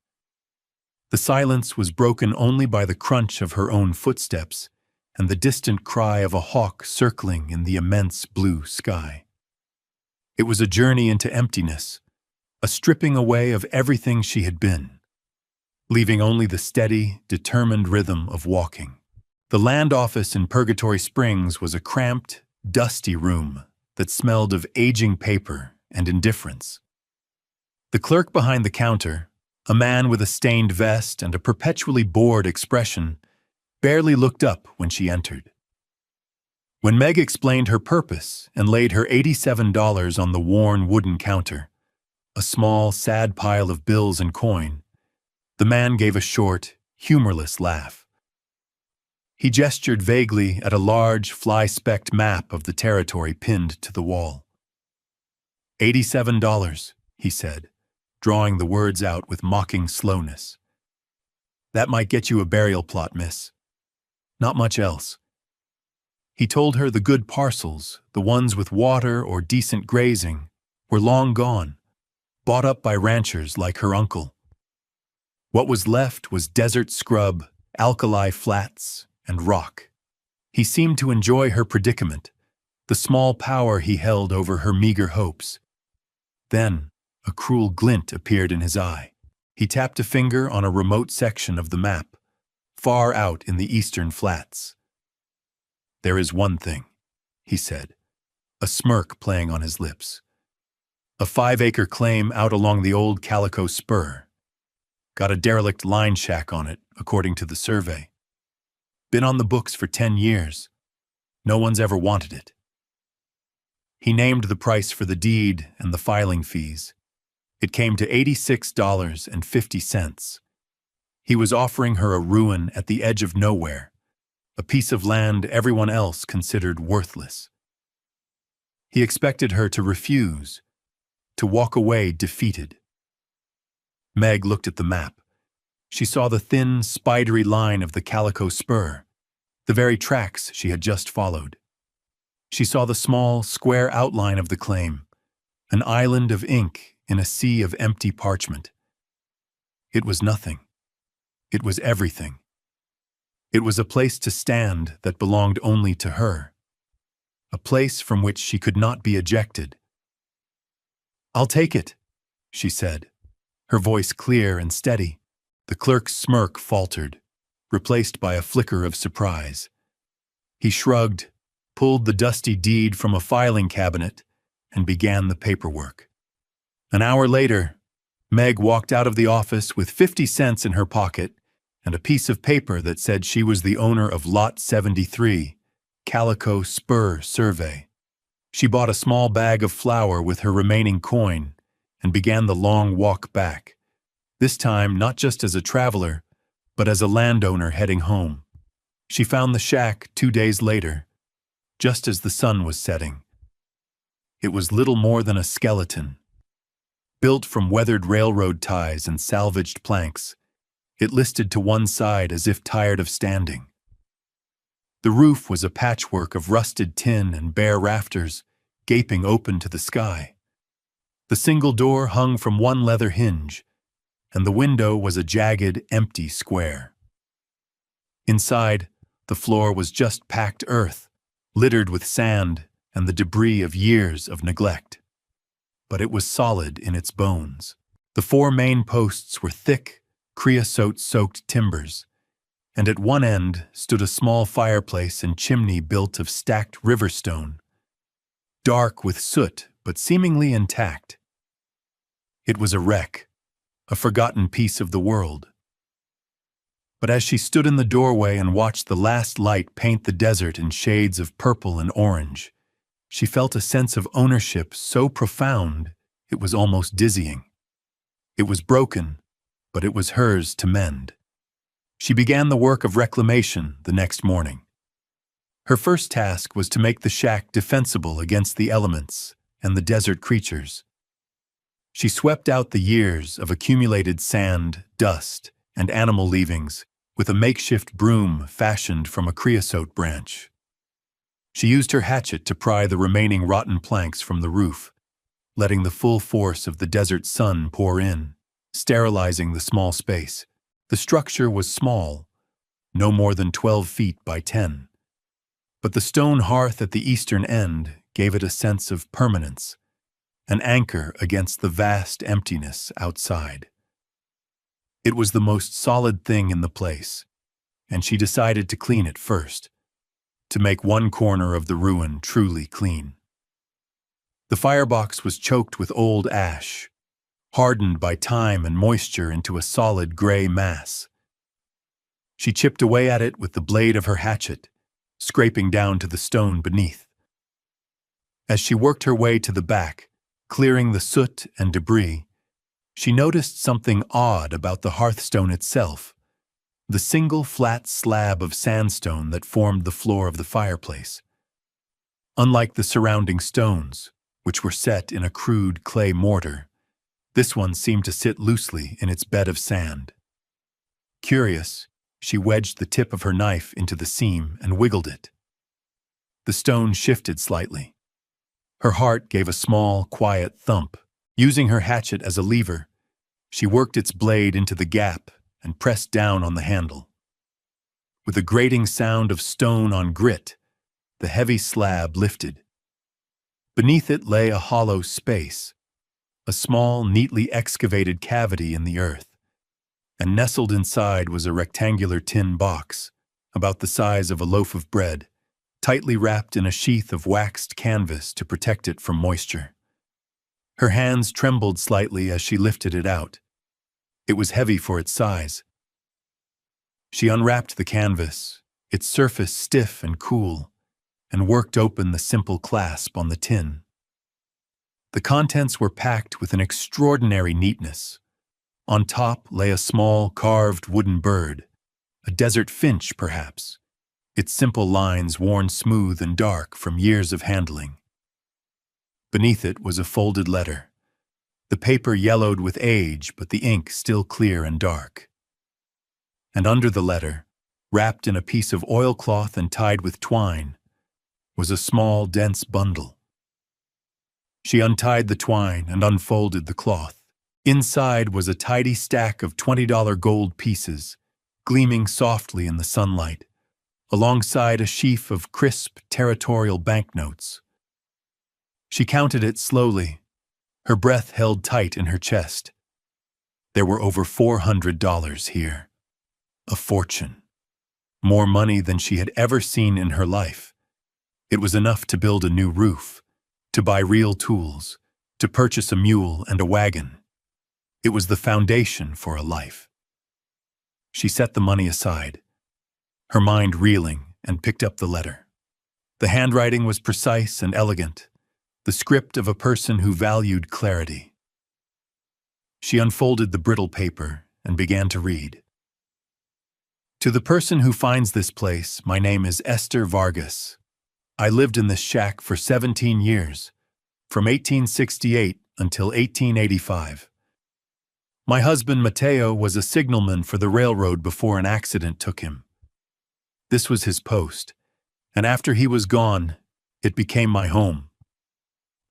The silence was broken only by the crunch of her own footsteps and the distant cry of a hawk circling in the immense blue sky. It was a journey into emptiness, a stripping away of everything she had been, leaving only the steady, determined rhythm of walking. The land office in Purgatory Springs was a cramped, dusty room that smelled of aging paper and indifference. The clerk behind the counter, a man with a stained vest and a perpetually bored expression, barely looked up when she entered. When Meg explained her purpose and laid her $87 on the worn wooden counter, a small, sad pile of bills and coin, the man gave a short, humorless laugh. He gestured vaguely at a large, fly-specked map of the territory pinned to the wall. $87, he said, drawing the words out with mocking slowness. That might get you a burial plot, miss. Not much else. He told her the good parcels, the ones with water or decent grazing, were long gone, bought up by ranchers like her uncle. What was left was desert scrub, alkali flats, and rock. He seemed to enjoy her predicament, the small power he held over her meager hopes. Then, a cruel glint appeared in his eye. He tapped a finger on a remote section of the map, far out in the eastern flats. "There is one thing," he said, a smirk playing on his lips. "A 5-acre claim out along the old Calico Spur. Got a derelict line shack on it, according to the survey. Been on the books for 10 years. No one's ever wanted it." He named the price for the deed and the filing fees. It came to $86.50. He was offering her a ruin at the edge of nowhere, a piece of land everyone else considered worthless. He expected her to refuse, to walk away defeated. Meg looked at the map. She saw the thin, spidery line of the Calico Spur, the very tracks she had just followed. She saw the small, square outline of the claim, an island of ink in a sea of empty parchment. It was nothing. It was everything. It was a place to stand that belonged only to her, a place from which she could not be ejected. "I'll take it," she said, her voice clear and steady. The clerk's smirk faltered, replaced by a flicker of surprise. He shrugged, pulled the dusty deed from a filing cabinet, and began the paperwork. An hour later, Meg walked out of the office with 50 cents in her pocket and a piece of paper that said she was the owner of Lot 73, Calico Spur Survey. She bought a small bag of flour with her remaining coin and began the long walk back, this time not just as a traveler, but as a landowner heading home. She found the shack 2 days later, just as the sun was setting. It was little more than a skeleton. Built from weathered railroad ties and salvaged planks, it listed to one side as if tired of standing. The roof was a patchwork of rusted tin and bare rafters, gaping open to the sky. The single door hung from one leather hinge, and the window was a jagged, empty square. Inside, the floor was just packed earth, littered with sand and the debris of years of neglect. But it was solid in its bones. The 4 main posts were thick, creosote-soaked timbers, and at one end stood a small fireplace and chimney built of stacked riverstone, dark with soot but seemingly intact. It was a wreck, a forgotten piece of the world. But as she stood in the doorway and watched the last light paint the desert in shades of purple and orange, she felt a sense of ownership so profound it was almost dizzying. It was broken, but it was hers to mend. She began the work of reclamation the next morning. Her first task was to make the shack defensible against the elements and the desert creatures. She swept out the years of accumulated sand, dust, and animal leavings with a makeshift broom fashioned from a creosote branch. She used her hatchet to pry the remaining rotten planks from the roof, letting the full force of the desert sun pour in, sterilizing the small space. The structure was small, no more than 12 feet by 10, but the stone hearth at the eastern end gave it a sense of permanence, an anchor against the vast emptiness outside. It was the most solid thing in the place, and she decided to clean it first, to make one corner of the ruin truly clean. The firebox was choked with old ash, hardened by time and moisture into a solid gray mass. She chipped away at it with the blade of her hatchet, scraping down to the stone beneath. As she worked her way to the back, clearing the soot and debris, she noticed something odd about the hearthstone itself, the single flat slab of sandstone that formed the floor of the fireplace. Unlike the surrounding stones, which were set in a crude clay mortar, this one seemed to sit loosely in its bed of sand. Curious, she wedged the tip of her knife into the seam and wiggled it. The stone shifted slightly. Her heart gave a small, quiet thump. Using her hatchet as a lever, she worked its blade into the gap and pressed down on the handle. With a grating sound of stone on grit, the heavy slab lifted. Beneath it lay a hollow space, a small, neatly excavated cavity in the earth, and nestled inside was a rectangular tin box, about the size of a loaf of bread, tightly wrapped in a sheath of waxed canvas to protect it from moisture. Her hands trembled slightly as she lifted it out. It was heavy for its size. She unwrapped the canvas, its surface stiff and cool, and worked open the simple clasp on the tin. The contents were packed with an extraordinary neatness. On top lay a small, carved wooden bird, a desert finch perhaps, its simple lines worn smooth and dark from years of handling. Beneath it was a folded letter, the paper yellowed with age but the ink still clear and dark. And under the letter, wrapped in a piece of oilcloth and tied with twine, was a small, dense bundle. She untied the twine and unfolded the cloth. Inside was a tidy stack of $20 gold pieces, gleaming softly in the sunlight, alongside a sheaf of crisp, territorial banknotes. She counted it slowly, her breath held tight in her chest. There were over $400 here. A fortune. More money than she had ever seen in her life. It was enough to build a new roof, to buy real tools, to purchase a mule and a wagon. It was the foundation for a life. She set the money aside, her mind reeling, and picked up the letter. The handwriting was precise and elegant, the script of a person who valued clarity. She unfolded the brittle paper and began to read. To the person who finds this place, my name is Esther Vargas. I lived in this shack for 17 years, from 1868 until 1885. My husband Mateo was a signalman for the railroad before an accident took him. This was his post, and after he was gone, it became my home.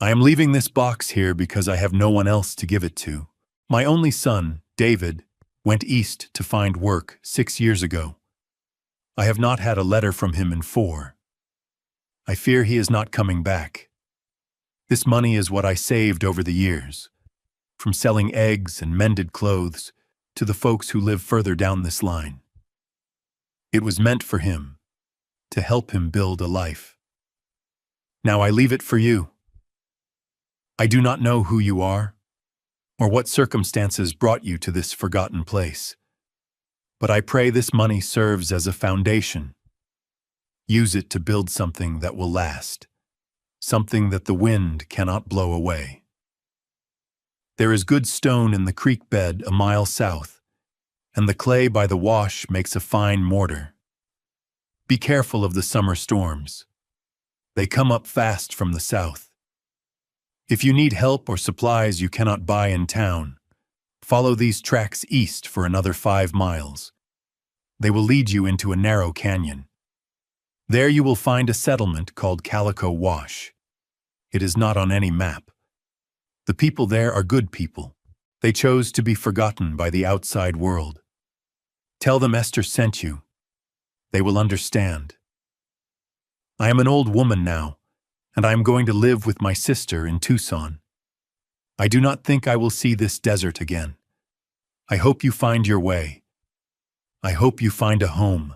I am leaving this box here because I have no one else to give it to. My only son, David, went east to find work 6 years ago. I have not had a letter from him in 4. I fear he is not coming back. This money is what I saved over the years, from selling eggs and mended clothes to the folks who live further down this line. It was meant for him, to help him build a life. Now I leave it for you. I do not know who you are, or what circumstances brought you to this forgotten place, but I pray this money serves as a foundation. Use it to build something that will last, something that the wind cannot blow away. There is good stone in the creek bed a mile south, and the clay by the wash makes a fine mortar. Be careful of the summer storms. They come up fast from the south. If you need help or supplies you cannot buy in town, follow these tracks east for another 5 miles. They will lead you into a narrow canyon. There you will find a settlement called Calico Wash. It is not on any map. The people there are good people. They chose to be forgotten by the outside world. Tell them Esther sent you. They will understand. I am an old woman now, and I am going to live with my sister in Tucson. I do not think I will see this desert again. I hope you find your way. I hope you find a home.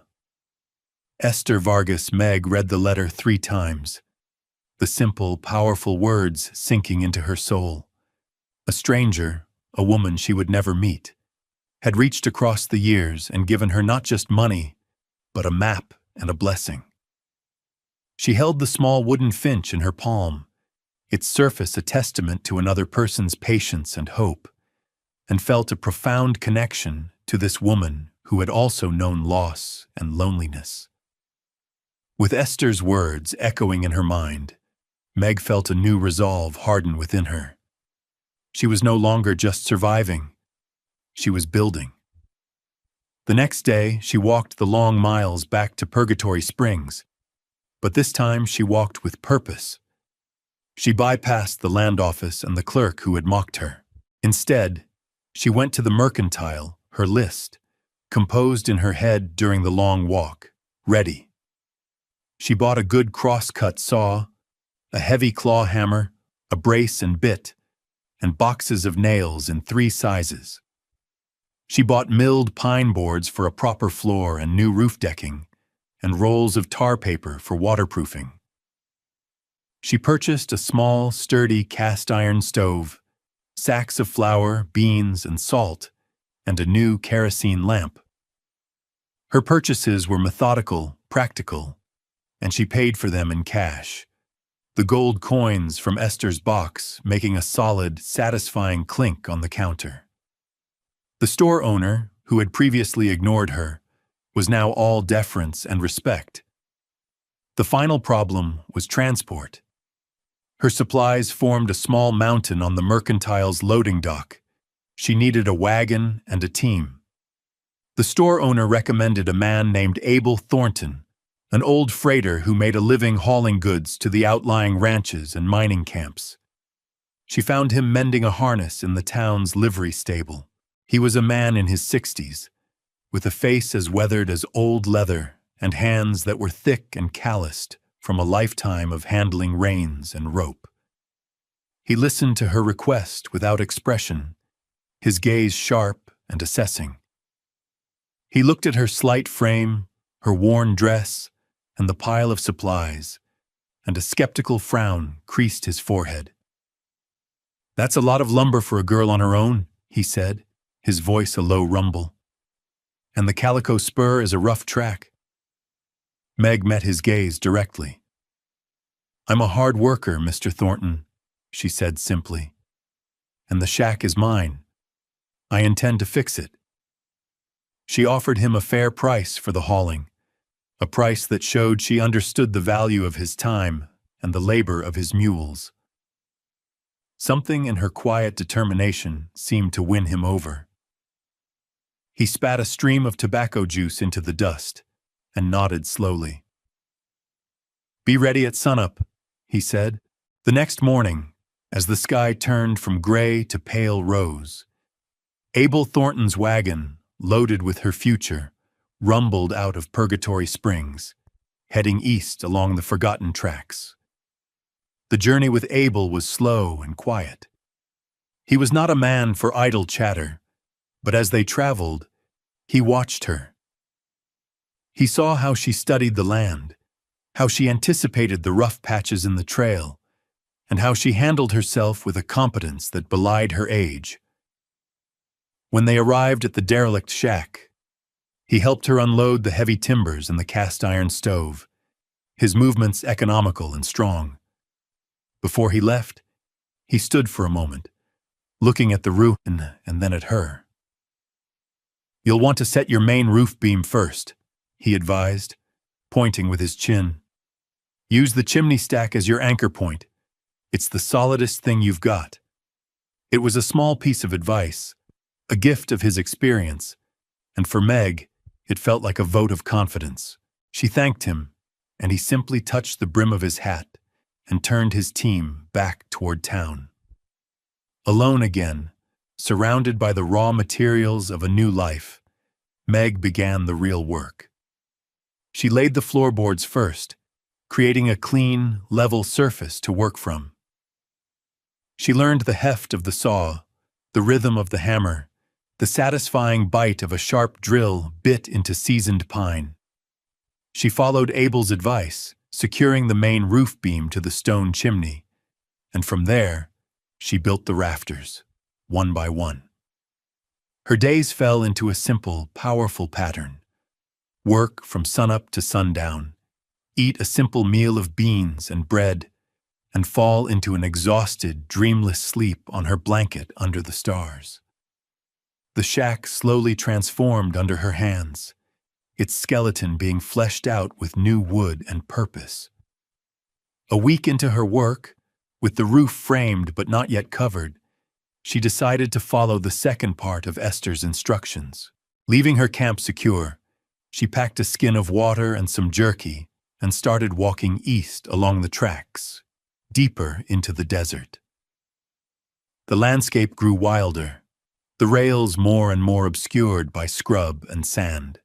Esther Vargas. Meg read the letter 3 times, the simple, powerful words sinking into her soul. A stranger, a woman she would never meet, had reached across the years and given her not just money, but a map and a blessing. She held the small wooden finch in her palm, its surface a testament to another person's patience and hope, and felt a profound connection to this woman who had also known loss and loneliness. With Esther's words echoing in her mind, Meg felt a new resolve harden within her. She was no longer just surviving. She was building. The next day, she walked the long miles back to Purgatory Springs, But this time she walked with purpose. She bypassed the land office and the clerk who had mocked her. Instead, she went to the mercantile, her list, composed in her head during the long walk, ready. She bought a good cross-cut saw, a heavy claw hammer, a brace and bit, and boxes of nails in 3 sizes. She bought milled pine boards for a proper floor and new roof decking, and rolls of tar paper for waterproofing. She purchased a small, sturdy cast-iron stove, sacks of flour, beans, and salt, and a new kerosene lamp. Her purchases were methodical, practical, and she paid for them in cash, the gold coins from Esther's box making a solid, satisfying clink on the counter. The store owner, who had previously ignored her, was now all deference and respect. The final problem was transport. Her supplies formed a small mountain on the mercantile's loading dock. She needed a wagon and a team. The store owner recommended a man named Abel Thornton, an old freighter who made a living hauling goods to the outlying ranches and mining camps. She found him mending a harness in the town's livery stable. He was a man in his 60s, with a face as weathered as old leather and hands that were thick and calloused from a lifetime of handling reins and rope. He listened to her request without expression, his gaze sharp and assessing. He looked at her slight frame, her worn dress, and the pile of supplies, and a skeptical frown creased his forehead. "That's a lot of lumber for a girl on her own," he said, his voice a low rumble. "And the Calico Spur is a rough track." Meg met his gaze directly. "I'm a hard worker, Mr. Thornton," she said simply. "And the shack is mine. I intend to fix it." She offered him a fair price for the hauling, a price that showed she understood the value of his time and the labor of his mules. Something in her quiet determination seemed to win him over. He spat a stream of tobacco juice into the dust and nodded slowly. "Be ready at sunup," he said. The next morning, as the sky turned from gray to pale rose, Abel Thornton's wagon, loaded with her future, rumbled out of Purgatory Springs, heading east along the forgotten tracks. The journey with Abel was slow and quiet. He was not a man for idle chatter, but as they traveled, he watched her. He saw how she studied the land, how she anticipated the rough patches in the trail, and how she handled herself with a competence that belied her age. When they arrived at the derelict shack, he helped her unload the heavy timbers and the cast-iron stove, his movements economical and strong. Before he left, he stood for a moment, looking at the roof and then at her. "You'll want to set your main roof beam first," he advised, pointing with his chin. "Use the chimney stack as your anchor point. It's the solidest thing you've got." It was a small piece of advice, a gift of his experience, and for Meg, it felt like a vote of confidence. She thanked him, and he simply touched the brim of his hat and turned his team back toward town. Alone again, surrounded by the raw materials of a new life, Meg began the real work. She laid the floorboards first, creating a clean, level surface to work from. She learned the heft of the saw, the rhythm of the hammer, the satisfying bite of a sharp drill bit into seasoned pine. She followed Abel's advice, securing the main roof beam to the stone chimney, and from there, she built the rafters, one by one. Her days fell into a simple, powerful pattern. Work from sunup to sundown, eat a simple meal of beans and bread, and fall into an exhausted, dreamless sleep on her blanket under the stars. The shack slowly transformed under her hands, its skeleton being fleshed out with new wood and purpose. A week into her work, with the roof framed but not yet covered, she decided to follow the second part of Esther's instructions. Leaving her camp secure, she packed a skin of water and some jerky and started walking east along the tracks, deeper into the desert. The landscape grew wilder, the rails more and more obscured by scrub and sand.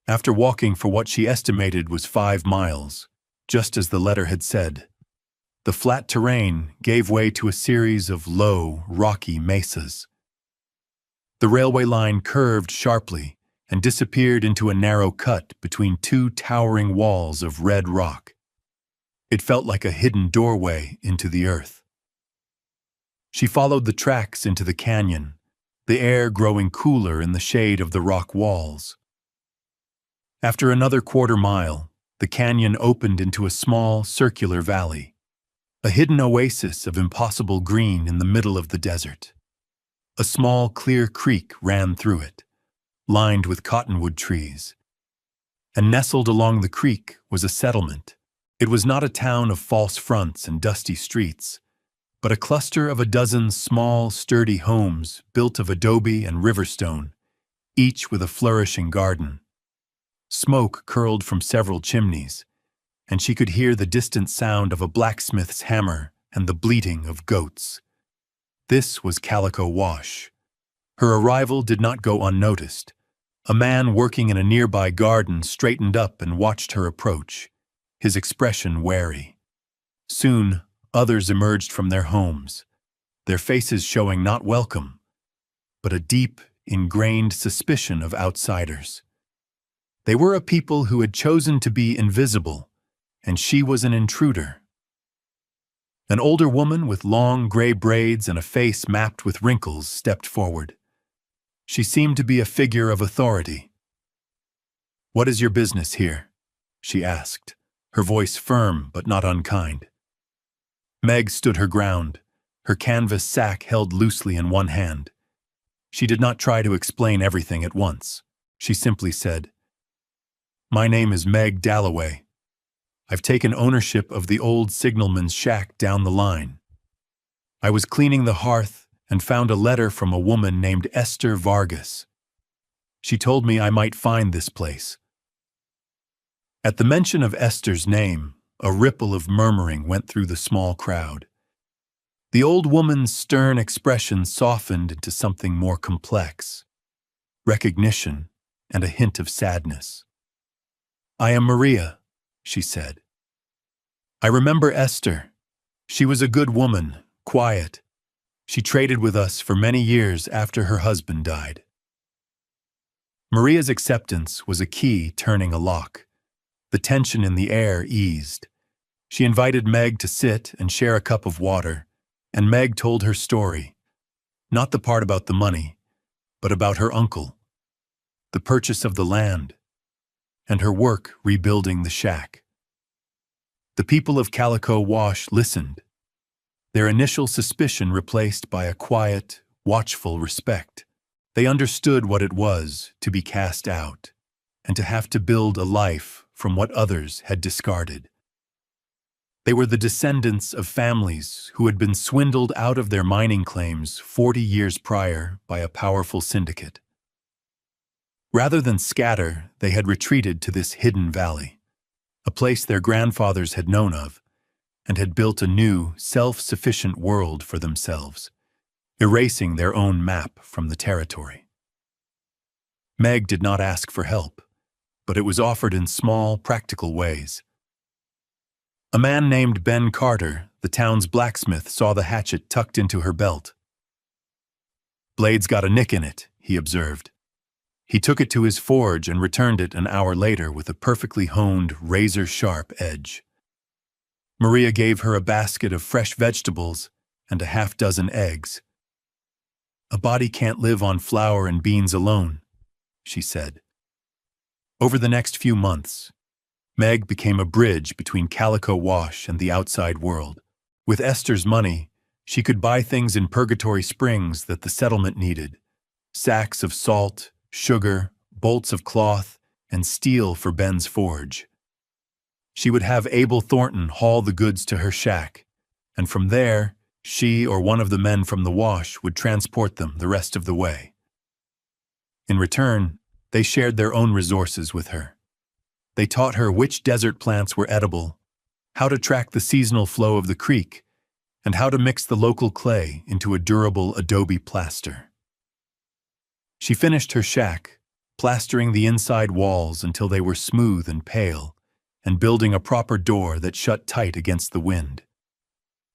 After walking for what she estimated was 5 miles, just as the letter had said, the flat terrain gave way to a series of low, rocky mesas. The railway line curved sharply and disappeared into a narrow cut between 2 towering walls of red rock. It felt like a hidden doorway into the earth. She followed the tracks into the canyon, the air growing cooler in the shade of the rock walls. After another quarter-mile, the canyon opened into a small, circular valley, a hidden oasis of impossible green in the middle of the desert. A small, clear creek ran through it, lined with cottonwood trees. And nestled along the creek was a settlement. It was not a town of false fronts and dusty streets, but a cluster of a dozen small, sturdy homes built of adobe and riverstone, each with a flourishing garden. Smoke curled from several chimneys, and she could hear the distant sound of a blacksmith's hammer and the bleating of goats. This was Calico Wash. Her arrival did not go unnoticed. A man working in a nearby garden straightened up and watched her approach, his expression wary. Soon, others emerged from their homes, their faces showing not welcome, but a deep, ingrained suspicion of outsiders. They were a people who had chosen to be invisible, and she was an intruder. An older woman with long gray braids and a face mapped with wrinkles stepped forward. She seemed to be a figure of authority. "What is your business here?" she asked, her voice firm but not unkind. Meg stood her ground, her canvas sack held loosely in one hand. She did not try to explain everything at once. She simply said, "My name is Meg Dalloway. I've taken ownership of the old signalman's shack down the line. I was cleaning the hearth and found a letter from a woman named Esther Vargas. She told me I might find this place." At the mention of Esther's name, a ripple of murmuring went through the small crowd. The old woman's stern expression softened into something more complex, recognition and a hint of sadness. "I am Maria," she said. "I remember Esther. She was a good woman, quiet. She traded with us for many years after her husband died." Maria's acceptance was a key turning a lock. The tension in the air eased. She invited Meg to sit and share a cup of water, and Meg told her story, not the part about the money, but about her uncle, the purchase of the land, and her work rebuilding the shack. The people of Calico Wash listened, their initial suspicion replaced by a quiet, watchful respect. They understood what it was to be cast out, and to have to build a life from what others had discarded. They were the descendants of families who had been swindled out of their mining claims 40 years prior by a powerful syndicate. Rather than scatter, they had retreated to this hidden valley, a place their grandfathers had known of, and had built a new, self-sufficient world for themselves, erasing their own map from the territory. Meg did not ask for help, but it was offered in small, practical ways. A man named Ben Carter, the town's blacksmith, saw the hatchet tucked into her belt. "Blade's got a nick in it," he observed. He took it to his forge and returned it an hour later with a perfectly honed, razor-sharp edge. Maria gave her a basket of fresh vegetables and a half-dozen eggs. "A body can't live on flour and beans alone," she said. Over the next few months, Meg became a bridge between Calico Wash and the outside world. With Esther's money, she could buy things in Purgatory Springs that the settlement needed: sacks of salt, sugar, bolts of cloth, and steel for Ben's forge. She would have Abel Thornton haul the goods to her shack, and from there, she or one of the men from the wash would transport them the rest of the way. In return, they shared their own resources with her. They taught her which desert plants were edible, how to track the seasonal flow of the creek, and how to mix the local clay into a durable adobe plaster. She finished her shack, plastering the inside walls until they were smooth and pale, and building a proper door that shut tight against the wind.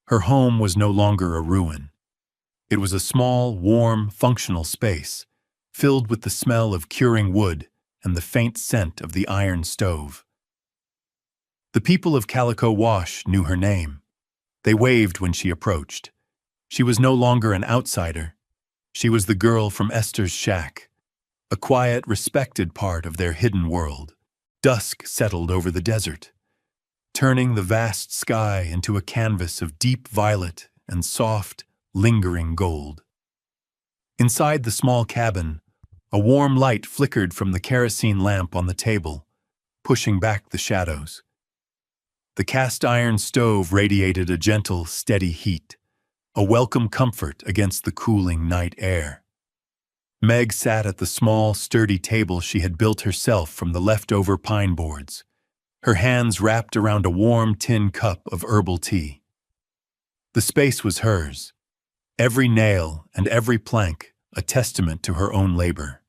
Her home was no longer a ruin. It was a small, warm, functional space, filled with the smell of curing wood and the faint scent of the iron stove. The people of Calico Wash knew her name. They waved when she approached. She was no longer an outsider. She was the girl from Esther's shack, a quiet, respected part of their hidden world. Dusk settled over the desert, turning the vast sky into a canvas of deep violet and soft, lingering gold. Inside the small cabin, a warm light flickered from the kerosene lamp on the table, pushing back the shadows. The cast-iron stove radiated a gentle, steady heat, a welcome comfort against the cooling night air. Meg sat at the small, sturdy table she had built herself from the leftover pine boards, her hands wrapped around a warm tin cup of herbal tea. The space was hers, every nail and every plank a testament to her own labor.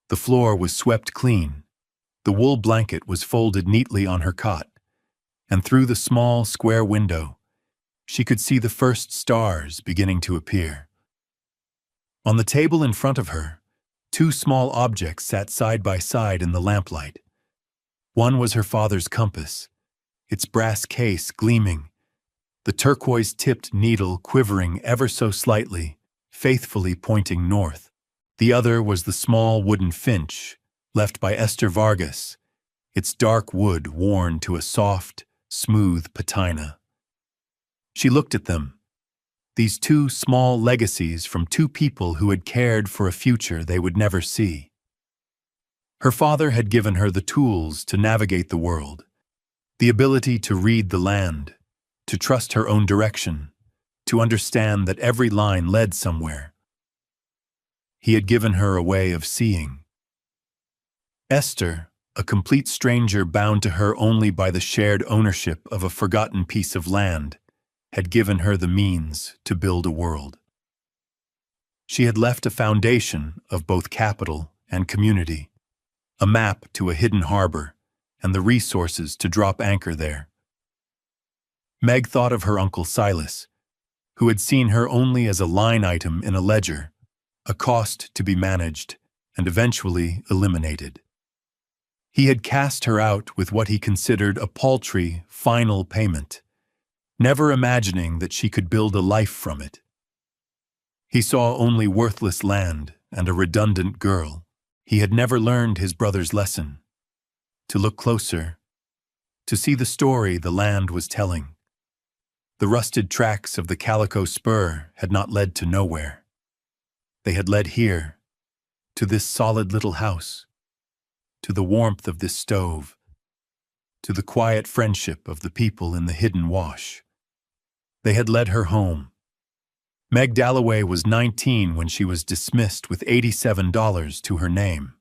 The floor was swept clean, the wool blanket was folded neatly on her cot, and through the small, square window, she could see the first stars beginning to appear. On the table in front of her, two small objects sat side by side in the lamplight. One was her father's compass, its brass case gleaming, the turquoise-tipped needle quivering ever so slightly, faithfully pointing north. The other was the small wooden finch, left by Esther Vargas, its dark wood worn to a soft, smooth patina. She looked at them, these two small legacies from two people who had cared for a future they would never see. Her father had given her the tools to navigate the world, the ability to read the land, to trust her own direction, to understand that every line led somewhere. He had given her a way of seeing. Esther, a complete stranger bound to her only by the shared ownership of a forgotten piece of land, had given her the means to build a world. She had left a foundation of both capital and community, a map to a hidden harbor, and the resources to drop anchor there. Meg thought of her Uncle Silas, who had seen her only as a line item in a ledger, a cost to be managed and eventually eliminated. He had cast her out with what he considered a paltry, final payment, never imagining that she could build a life from it. He saw only worthless land and a redundant girl. He had never learned his brother's lesson. To look closer, to see the story the land was telling. The rusted tracks of the Calico Spur had not led to nowhere. They had led here, to this solid little house, to the warmth of this stove, to the quiet friendship of the people in the hidden wash. They had led her home. Meg Dalloway was 19 when she was dismissed with $87 to her name.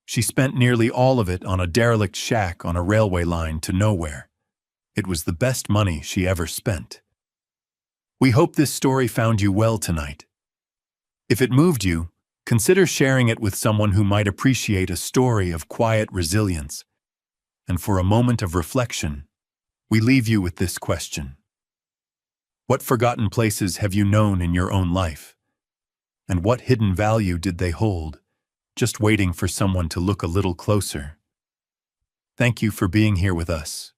She spent nearly all of it on a derelict shack on a railway line to nowhere. It was the best money she ever spent. We hope this story found you well tonight. If it moved you, consider sharing it with someone who might appreciate a story of quiet resilience. And for a moment of reflection, we leave you with this question. What forgotten places have you known in your own life? And what hidden value did they hold, just waiting for someone to look a little closer? Thank you for being here with us.